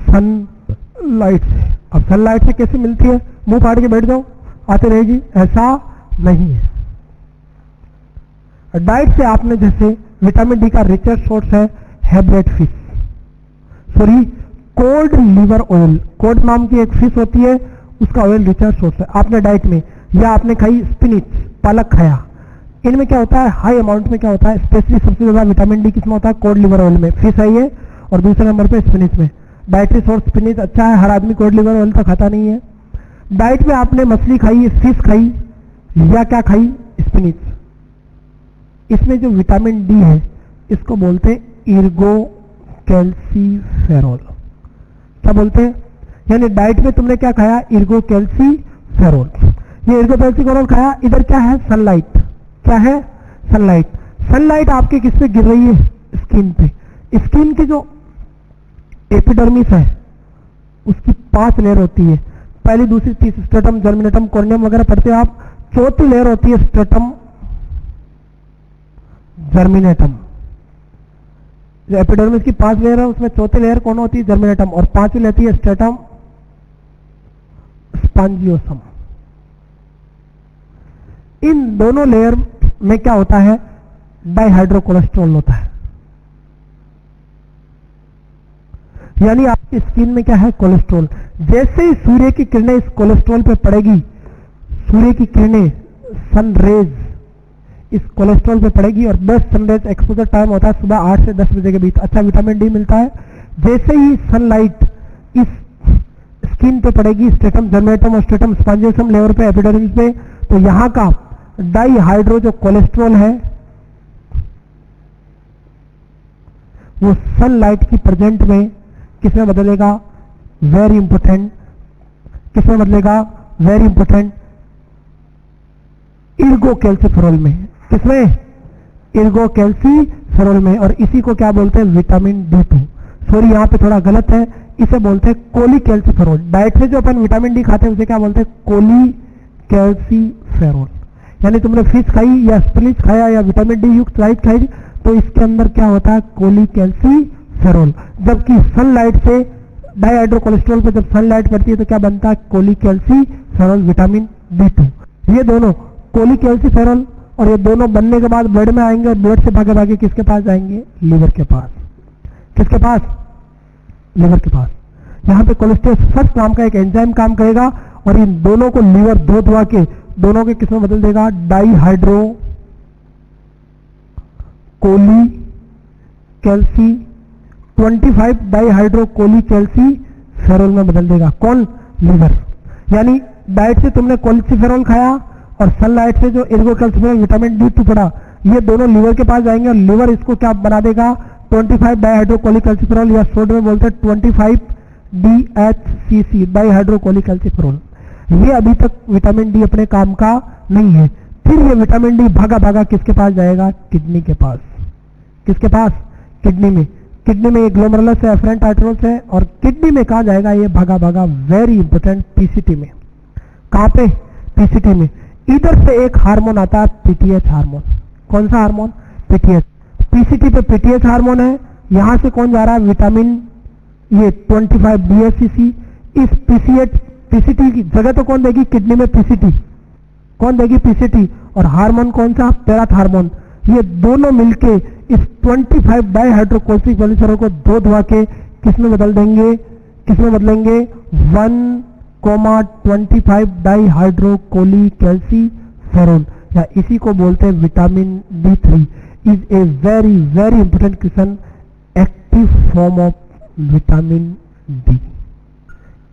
सनलाइट से। अब सनलाइट से कैसे मिलती है, मुंह फाड़ के बैठ जाओ आते रहेगी, ऐसा नहीं है। डाइट से आपने जैसे विटामिन डी का रिचर सोर्स है हेब्रेड fish, sorry cod liver oil, cod नाम की एक फिश होती है, उसका ऑयल रिचर सोर्स है आपने डाइट में। या आपने खाई स्पिनिच, पालक खाया, इनमें क्या होता है, हाई अमाउंट में क्या होता है, स्पेशली सबसे ज्यादा विटामिन डी किसमें होता है, कोड लिवर ऑयल में, फिश है ये, और दूसरे नंबर पे स्पिनिच में। डाइटरी सोर्स स्पिनिच अच्छा है, हर आदमी कोड लिवर ऑयल तो खाता नहीं है। डाइट में आपने मछली खाई, फिश खाई, या क्या खाई, स्पिनिच, इसमें जो विटामिन डी है इसको बोलते हैं इर्गो कैल्सीफेरॉल। क्या बोलते हैं, यानी डाइट में तुमने क्या खाया, इर्गो कैल्सीफेरॉल। ये इर्गो कैल्सीफेरॉल खाया, इधर क्या है, सनलाइट, क्या है, सनलाइट। सनलाइट आपके किस पे गिर रही है, स्किन पे। स्किन की जो एपिडर्मिस है उसकी 5 लेयर होती है, पहली, दूसरी, तीसरी, स्ट्रेटम, जर्मिनेटम, कॉर्नियम वगैरह पढ़ते हो आप। चौथी लेयर होती है स्ट्रेटम जर्मिनेटम। जो एपिडर्मिस की 5 लेयर है उसमें चौथी लेयर कौन होती है, जर्मिनेटम, और 5वीं लेती है स्ट्रेटम स्पॉन्जियोसम। इन दोनों लेयर में क्या होता है, डाइहाइड्रो कोलेस्ट्रॉल होता है, यानी आपकी स्किन में क्या है, कोलेस्ट्रॉल। जैसे ही सूर्य की किरणें इस कोलेस्ट्रॉल पे पड़ेगी, सूर्य की किरणें, सन रेज इस कोलेस्ट्रॉल पे पड़ेगी, और बेस्ट सनरेज एक्सपोजर टाइम होता है सुबह 8 से 10 बजे के बीच। अच्छा विटामिन डी मिलता है। जैसे ही सनलाइट इस स्किन पे पड़ेगी, स्ट्रेटम जर्मिनेटम और स्ट्रेटम स्पॉन्जियोसम लेयर पे, एपिडर्मिस पे, तो यहाँ का डाइहाइड्रो जो कोलेस्ट्रॉल है वो सनलाइट की प्रेजेंट में किसमें बदलेगा, वेरी इंपॉर्टेंट, किसमें बदलेगा, वेरी इंपॉर्टेंट, इर्गो कैल्सीफेरॉल में। किसमें, इर्गो कैल्सीफेरॉल में। और इसी को क्या बोलते हैं, विटामिन D2। सॉरी यहाँ पे थोड़ा गलत है, इसे बोलते हैं कोली कैल्सीफेरॉल। डाइट से जो अपन विटामिन डी खाते हैं उसे क्या बोलते हैं, कोली कैल्सीफेरॉल। यानी तुमने फिश खाई या स्पिनिच खाया या विटामिन डी युक्त लाइट खाई, तो इसके अंदर क्या होता है, कोली कैल्सीफेरॉल। जबकि सनलाइट से डाइहाइड्रो कोलेस्ट्रॉल पे जब सनलाइट पड़ती है तो क्या बनता है, कोली कैल्सीफेरॉल विटामिन D2। ये दोनों कोली कैल्सीफेरॉल और ये दोनों बनने के बाद ब्लड में आएंगे, और ब्लड से भागे भागे किसके पास जाएंगे, लिवर के पास। किसके पास, लिवर के पास। यहाँ पे कोलेस्ट्रॉल फर्स्ट नाम का एक एंजाइम काम करेगा, और इन दोनों को लिवर धो धुआ के दोनों के किसमें बदल देगा, डाइहाइड्रो कोली कैल्सी 25 डाइहाइड्रो कोली कैल्सीफेरॉल में बदल देगा। कौन, लिवर। यानी डाइट से तुमने कैल्सीफेरॉल खाया और सनलाइट से जो इर्गो कैल्सीफेरॉल विटामिन D2 पड़ा, ये दोनों लिवर के पास जाएंगे, और लिवर इसको क्या बना देगा, 25 डाइहाइड्रो कोली कैल्सीफेरॉल, या शॉर्ट में बोलते हैं 25 DHCC डाइहाइड्रो कोली कैल्सीफेरॉल। ये अभी तक विटामिन डी अपने काम का नहीं है। फिर ये विटामिन डी भागा भागा किसके पास जाएगा, किडनी के पास। किसके पास, किडनी में। किडनी में ये ग्लोमेरुलस है, एफरेंट आर्टेरियोल्स है, और किडनी में कहा जाएगा ये भागा भागा, वेरी इंपॉर्टेंट, पीसीटी में। कहां पे, पीसीटी में। इधर से एक हार्मोन आता है, पीटीएच हार्मोन। कौन सा हार्मोन, पीटीएच। पीसीटी पे पीटीएच हार्मोन है, यहां से कौन जा रहा है, विटामिन ये 25 DHCC। इस पीसीटी की जगह तो कौन देगी, किडनी में पीसीटी, कौन देगी, पीसीटी। और हार्मोन कौन सा, पैराथ हार्मोन। ये दोनों मिलके इस 25 डाइहाइड्रो कोलेस्ट्रॉल को धो धुआ के किसमें बदल देंगे, किसमें बदलेंगे, 1,25 डाइहाइड्रो कोली कैल्सीफेरॉल, या इसी को बोलते हैं vitamin D3। Is a very very important question, active form of vitamin D.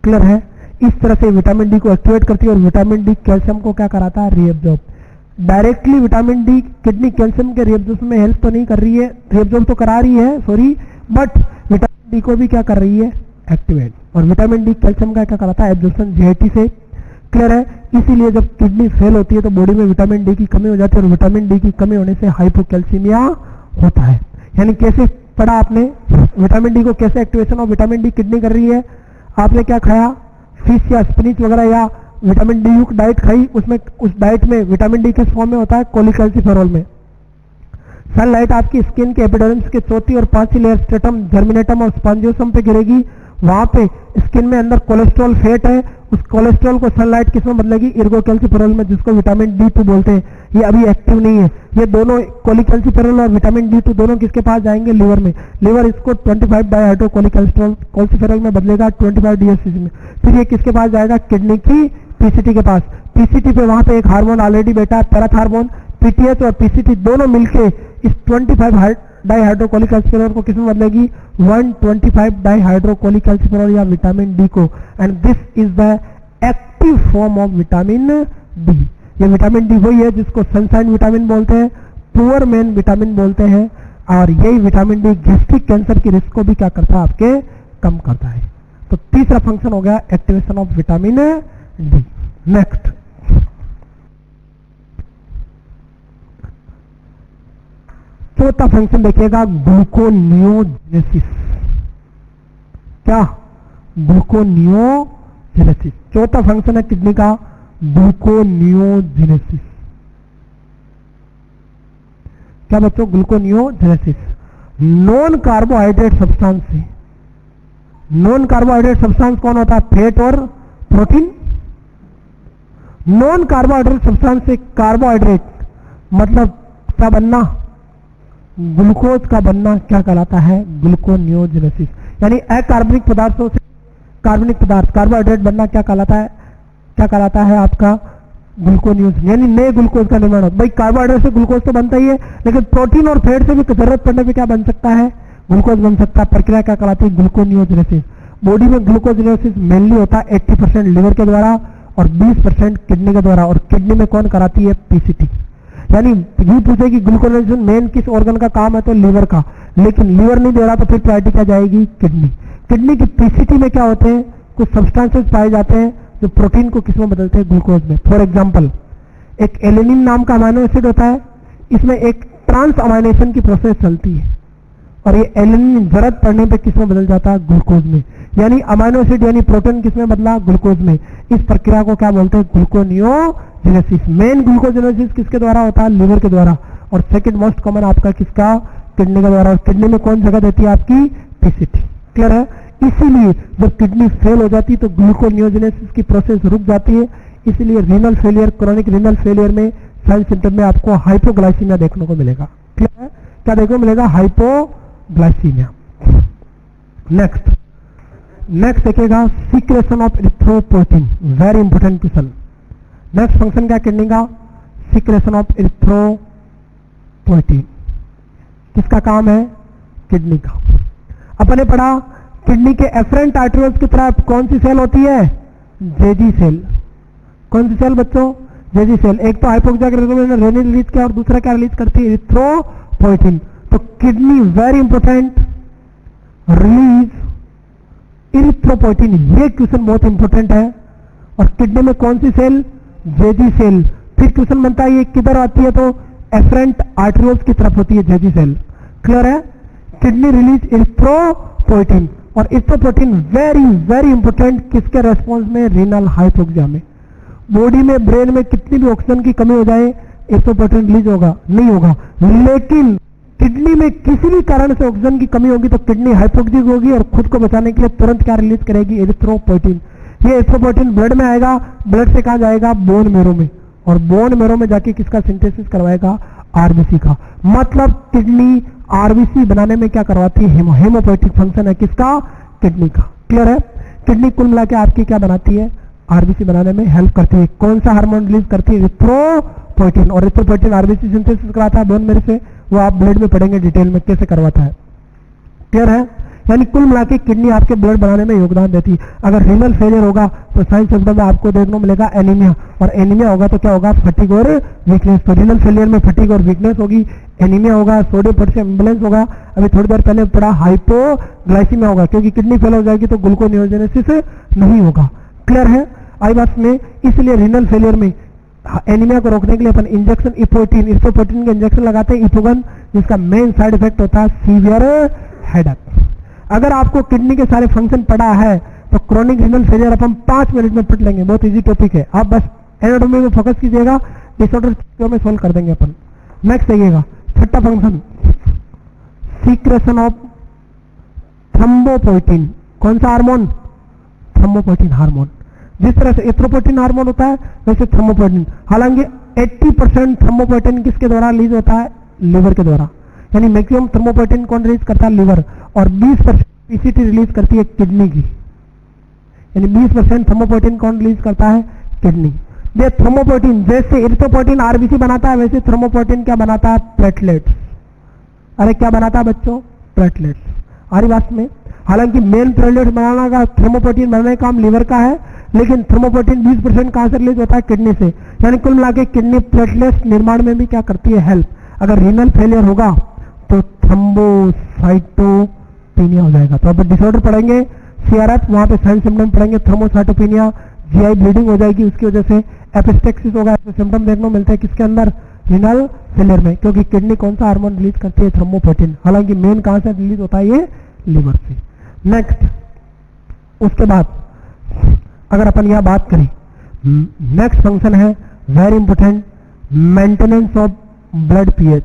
Clear है। इस तरह से विटामिन डी को एक्टिवेट करती है, और विटामिन डी कैल्शियम को क्या कराता है, reabsorb. Directly vitamin D kidney calcium के रीअब्जॉर्प्शन में हेल्प तो नहीं कर रही है, रीअब्जॉर्ब तो करा रही है सॉरी, बट विटामिन डी को भी क्या कर रही है, एक्टिवेट। और विटामिन डी कैल्शियम का क्या कराता है, एब्जॉर्प्शन जीआईटी से। क्लियर है। इसीलिए जब किडनी फेल होती है तो बॉडी में विटामिन डी की कमी हो जाती है, और विटामिन डी की कमी होने से हाइपोकैल्सीमिया होता है। यानी कैसे पढ़ा आपने, विटामिन डी को कैसे activation of vitamin D kidney कर रही है। आपने क्या खाया, फिश या स्पिनिच वगैरह या विटामिन डी युक्त डाइट खाई, उसमें उस डाइट में विटामिन डी किस फॉर्म में होता है, कोलिकैल्सिफेरॉल में। सनलाइट आपकी स्किन के एपिडर्मिस के चौथी और पांचवी लेयर स्ट्रेटम, जर्मिनेटम और स्पॉन्जियोसम पे गिरेगी। वहां पे स्किन में अंदर कोलेस्ट्रॉल फैट है, उस कोलेस्ट्रॉल को सनलाइट किसमें बदलेगी, इर्गोकैल्सिफेरॉल में, जिसको विटामिन D2 बोलते हैं। ये अभी एक्टिव नहीं है। ये दोनों कोलिकैल्सिफेरॉल और विटामिन D2 दोनों किसके पास जाएंगे, लीवर में। लीवर इसको 25 डाइहाइड्रोकोलिकैल्सिफेरॉल में बदलेगा 25 DHC में। फिर ये किसके पास जाएगा, किडनी की पीसीटी के पास। पीसीटी पे वहां पे एक हार्मोन ऑलरेडी बैठा है, पैराथार्मोन। पीटीएच और पीसीटी दोनों मिलके इस 25 डाइहाइड्रोकोलिकैल्सिफेरॉल को किसमें बदलेगी, 125 डाइहाइड्रोकोलिकैल्सिफेरॉल या विटामिन डी को। And this is the active form of vitamin D. ये विटामिन डी वही है जिसको सनशाइन विटामिन बोलते हैं, पुअर मैन विटामिन बोलते हैं। और यही विटामिन डी गैस्ट्रिक कैंसर की रिस्क को भी क्या करता है, आपके कम करता है। तो तीसरा फंक्शन हो गया activation of vitamin D. Next चौथा फंक्शन देखिएगा, ग्लूकोनियोजेनेसिस। क्या, ग्लूकोनियोजेनेसिस। चौथा फंक्शन है किडनी का, ग्लूकोनियोजेनेसिस। क्या बच्चों, ग्लूकोनियोजेनेसिस। नॉन कार्बोहाइड्रेट सब्सटेंस से, नॉन कार्बोहाइड्रेट सब्सटेंस कौन होता है, फैट और प्रोटीन। नॉन कार्बोहाइड्रेट सब्सटेंस से कार्बोहाइड्रेट मतलब क्या बनना, ग्लूकोज का बनना क्या कहलाता है, ग्लूकोनियोजेनेसिस। यानी अकार्बनिक पदार्थों से कार्बनिक पदार्थ कार्बोहाइड्रेट बनना क्या कहलाता है, क्या कहलाता है आपका, ग्लूकोनियोज। यानी नए ग्लूकोज का निर्माण होता है। भाई कार्बोहाइड्रेट से ग्लूकोज तो बनता ही है, लेकिन प्रोटीन और फैट से भी जरूरत पड़ने पे क्या बन सकता है, ग्लूकोज बन सकता है। प्रक्रिया क्या कहलाती है, ग्लूकोनियोजेनेसिस। बॉडी में ग्लूकोजिनेसिस मेनली होता है 80% लिवर के द्वारा और 20% किडनी के द्वारा। और किडनी में कौन कराती है, पीसीटी। यानी ये पूछे कि ग्लूकोनेशन मेन किस ऑर्गन का काम है, तो लीवर का। लेकिन लीवर नहीं दे रहा तो फिर प्रायोरिटी क्या जाएगी, किडनी। किडनी की पीसीटी में क्या होते हैं, कुछ सब्सटेंसेस पाए जाते हैं जो प्रोटीन को किसमें बदलते हैं, ग्लूकोज में। फॉर एग्जांपल एक एलेनिन नाम का अमाइनो एसिड होता है, इसमें एक ट्रांस अमाइनेशन की प्रोसेस चलती है और ये एलेनिन जरूरत पड़ने पे किसमें बदल जाता है, ग्लूकोज में। यानी अमाइनो एसिड यानी प्रोटीन किसमें बदला, ग्लूकोज में। इस प्रक्रिया को क्या बोलते हैं, ग्लूकोनियोजेनेसिस। मेन ग्लूकोजेनेसिस किसके द्वारा होता है, लिवर के द्वारा। और सेकंड मोस्ट कॉमन आपका किसका, किडनी के द्वारा। और किडनी में कौन जगह देती है, आपकी पीसीटी। क्लियर है। इसीलिए जब किडनी फेल हो जाती है तो ग्लूकोनियोजेनेसिस की प्रोसेस रुक जाती है। इसीलिए renal failure, chronic renal failure में साइन सिम्टम में आपको हाइपोग्लाइसीमिया देखने को मिलेगा। क्लियर है। क्या देखने को मिलेगा, हाइपोग्लाइसीमिया। नेक्स्ट देखिएगा, secretion of erythropoietin. Very important question. Next function क्या किडनी का, सीक्रेशन ऑफ इरिथ्रोपोइटिन। किसका काम है, किडनी का। अपने पढ़ा किडनी के एफरेंट आर्टरियोल्स की तरफ कौन सी सेल होती है, जेजी सेल। कौन सी सेल बच्चों, जेजी सेल। एक तो हाइपोक्सिया के रेनिन रिलीज किया और दूसरा क्या रिलीज करती है, इरिथ्रोपोइटिन। तो kidney very important, release erythropoietin. ये क्वेश्चन बहुत इंपॉर्टेंट है। और किडनी में कौन सी सेल, जेजी सेल। फिर क्वेश्चन बनता है ये किधर आती है, तो एफरेंट आर्टरियोल्स की तरफ होती है जेजी सेल। क्लियर है। Kidney release erythropoietin. और इरिथ्रोपोइटिन वेरी वेरी इंपॉर्टेंट किसके रेस्पॉन्स में, रीनल हाइपोक्सिया में। बॉडी में ब्रेन में कितनी भी ऑक्सीजन की कमी हो जाए इरिथ्रोपोइटिन रिलीज होगा, नहीं होगा। लेकिन किडनी में किसी भी कारण से ऑक्सीजन की कमी होगी तो किडनी हाइपोक्सिक होगी और खुद को बचाने के लिए तुरंत क्या रिलीज करेगी, इरिथ्रोपोइटिन। ये इरिथ्रोपोइटिन ब्लड में आएगा, ब्लड से कहा जाएगा, बोन मेरो में। और बोन मेरो में जाके किसका सिंथेसिस करवाएगा, आरबीसी का। मतलब किडनी आरबीसी बनाने में क्या करवाती है, हेमोपोइटिक फंक्शन है किसका, किडनी का। क्लियर है। किडनी कुल मिला के आपकी क्या बनाती है, आरबीसी बनाने में हेल्प करती है। कौन सा हार्मोन रिलीज करती है, इरिथ्रोपोइटिन। और इरिथ्रोपोइटिन आरबीसी सिंथेसिस कराता है बोन मेरो से, वो आप ब्लड में पढ़ेंगे डिटेल में कैसे करवाता है। क्लियर है। यानी कुल मिला के किडनी आपके ब्लड बनाने में योगदान देती है। अगर रीनल फेलियर होगा तो साइन सिम्टम में आपको देखने को मिलेगा एनीमिया, और एनीमिया होगा तो क्या होगा, फटीग और वीकनेस। तो रीनल फेलियर में फटीग और वीकनेस होगी, एनीमिया होगा, सोडियम पोटेशियम इम्बैलेंस होगा, अभी थोड़ी देर पहले पढ़ा हाइपोग्लाइसीमिया होगा, क्योंकि किडनी फेल हो जाएगी तो ग्लूकोनियोजेनेसिस नहीं होगा। क्लियर है आई बात में। इसलिए रीनल फेलियर में एनीमिया को रोकने के लिए अपन इंजेक्शन इपोप्रोटीन के इंजेक्शन लगाते हैं, इपोगन, जिसका मेन साइड इफेक्ट होता है सीवियर हेडेक। अगर आपको किडनी के सारे फंक्शन पढ़ा है तो क्रोनिक रीनल फेलियर अपन 5 मिनट में पढ़ लेंगे, बहुत इजी टॉपिक है। आप बस एनाटॉमी में फोकस कीजिएगा, डिसऑर्डर में सोल्व कर देंगे अपन। नेक्स्ट देखिएगा, छठा फंक्शन, सीक्रेशन ऑफ थ्रोम्बोपोएटिन। कौन सा हार्मोन, थ्रोम्बोपोएटिन हार्मोन। जिस तरह से एरिथ्रोपोएटिन हार्मोन होता है वैसे थ्रोम्बोपोएटिन। हालांकि 80% थ्रोम्बोपोएटिन किसके द्वारा रिलीज होता है, लिवर के द्वारा, यानी मैक्सिमम थ्रोम्बोपोएटिन कौन रिलीज करता है, लिवर, और 20% पीसीटी रिलीज करती है किडनी की, यानी 20% थ्रोम्बोपोएटिन कौन रिलीज करता है, किडनी। ये थ्रोम्बोपोएटिन जैसे एरिथ्रोपोएटिन आरबीसी बनाता है वैसे थ्रोम्बोपोएटिन क्या बनाता है, प्लेटलेट्स। अरे क्या बनाता है बच्चों, प्लेटलेट्स। आ रही बात में। हालांकि मेन प्लेटलेट्स बनाना का, थ्रोम्बोपोएटिन बनाने का काम लिवर का है, लेकिन थ्रोम्बोपोएटिन 20% कहां से रिलीज होता है, किडनी से। यानी कुल मिला के किडनी प्लेटलेट्स निर्माण में भी क्या करती है, हेल्प। अगर रीनल फेलियर होगा तो थ्रोम्बोसाइटोपेनिया हो जाएगा। तो अब डिसऑर्डर पढ़ेंगे, सीआरएफ, वहां पे साइन सिम्टम पढ़ेंगे, थ्रोम्बोसाइटोपेनिया, जीआई ब्लीडिंग हो जाएगी, उसकी वजह से एपिस्टेक्सिस होगा। ऐसे सिम्टम देखने को मिलते हैं किसके अंदर, रीनल फेलियर में, क्योंकि किडनी कौन सा हार्मोन रिलीज करती है, थ्रोम्बोपोएटिन। हालांकि मेन कहां से रिलीज होता है, ये लिवर से। नेक्स्ट, उसके बाद अगर अपन यह बात करें, नेक्स्ट फंक्शन है very important, maintenance of blood pH.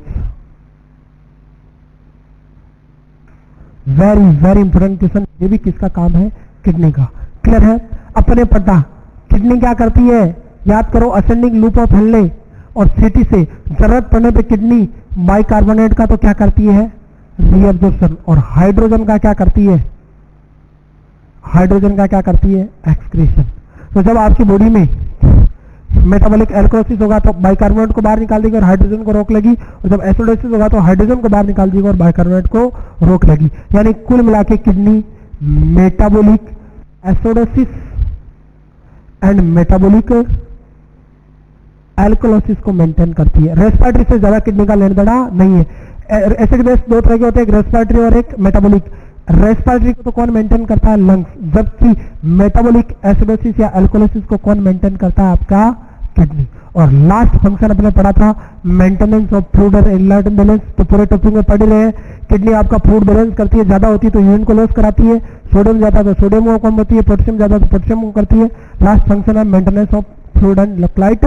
Very very important question, ये भी किसका काम है, किडनी का। क्लियर है, अपने पता किडनी क्या करती है, याद करो, असेंडिंग लूप ऑफ हेनले और सीटी से जरूरत पड़ने पे किडनी बाइकार्बोनेट का तो क्या करती है, रीअब्जॉर्प्शन, और हाइड्रोजन का क्या करती है, हाइड्रोजन का क्या करती है, एक्सक्रीशन। तो जब आपकी बॉडी में मेटाबॉलिक एल्कोलिसिस होगा तो बाइकार्बोनेट को बाहर निकाल देगी और हाइड्रोजन को रोक लेगी, और जब एसिडोसिस होगा तो हाइड्रोजन को बाहर निकाल देगी और बाइकार्बोनेट को रोक लेगी। यानी कुल मिला के kidney metabolic acidosis and metabolic alkalosis को मेंटेन करती है। रेस्पिरेटरी से ज्यादा किडनी का लेन देना नहीं है। एसिड बेस दो तरह के होते हैं, एक रेस्पिरेटरी और एक मेटाबॉलिक। रेस्पिरेटरी को तो कौन मेंटेन करता है, लंग्स, जबकि मेटाबॉलिक एसिडोसिस या अल्कोलिसिस को कौन मेंटेन करता है, आपका किडनी। और लास्ट फंक्शन अपने पढ़ा था maintenance of fluid and electrolyte balance, तो पूरे टॉपिक में पढ़ रहे हैं। किडनी आपका फ्लूइड बैलेंस करती है, ज्यादा होती है तो यूरिन को लॉस कराती है, सोडियम ज्यादा तो सोडियम को कम होती है, पोटेशियम ज्यादा तो पोटेशियम को करती है। लास्ट फंक्शन है maintenance of fluid and electrolyte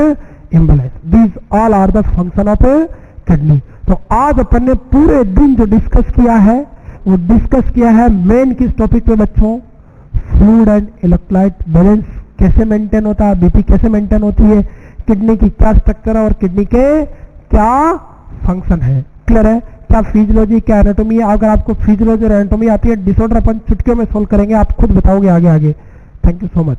imbalance. These all are the function of kidney. तो आज अपन ने पूरे दिन जो डिस्कस किया है वो डिस्कस किया है मेन किस टॉपिक पे बच्चों, फ्लूइड एंड इलेक्ट्रोलाइट बैलेंस कैसे मेंटेन होता है, बीपी कैसे मेंटेन होती है, किडनी की क्या स्ट्रक्चर है और किडनी के क्या फंक्शन है। क्लियर है, क्या फिजियोलॉजी क्या एनाटॉमी है। अगर आपको फिजियोलॉजी और एनाटॉमी आती है, डिसऑर्डर अपन चुटकियों में सोल्व करेंगे, आप खुद बताओगे आगे आगे। Thank you so much.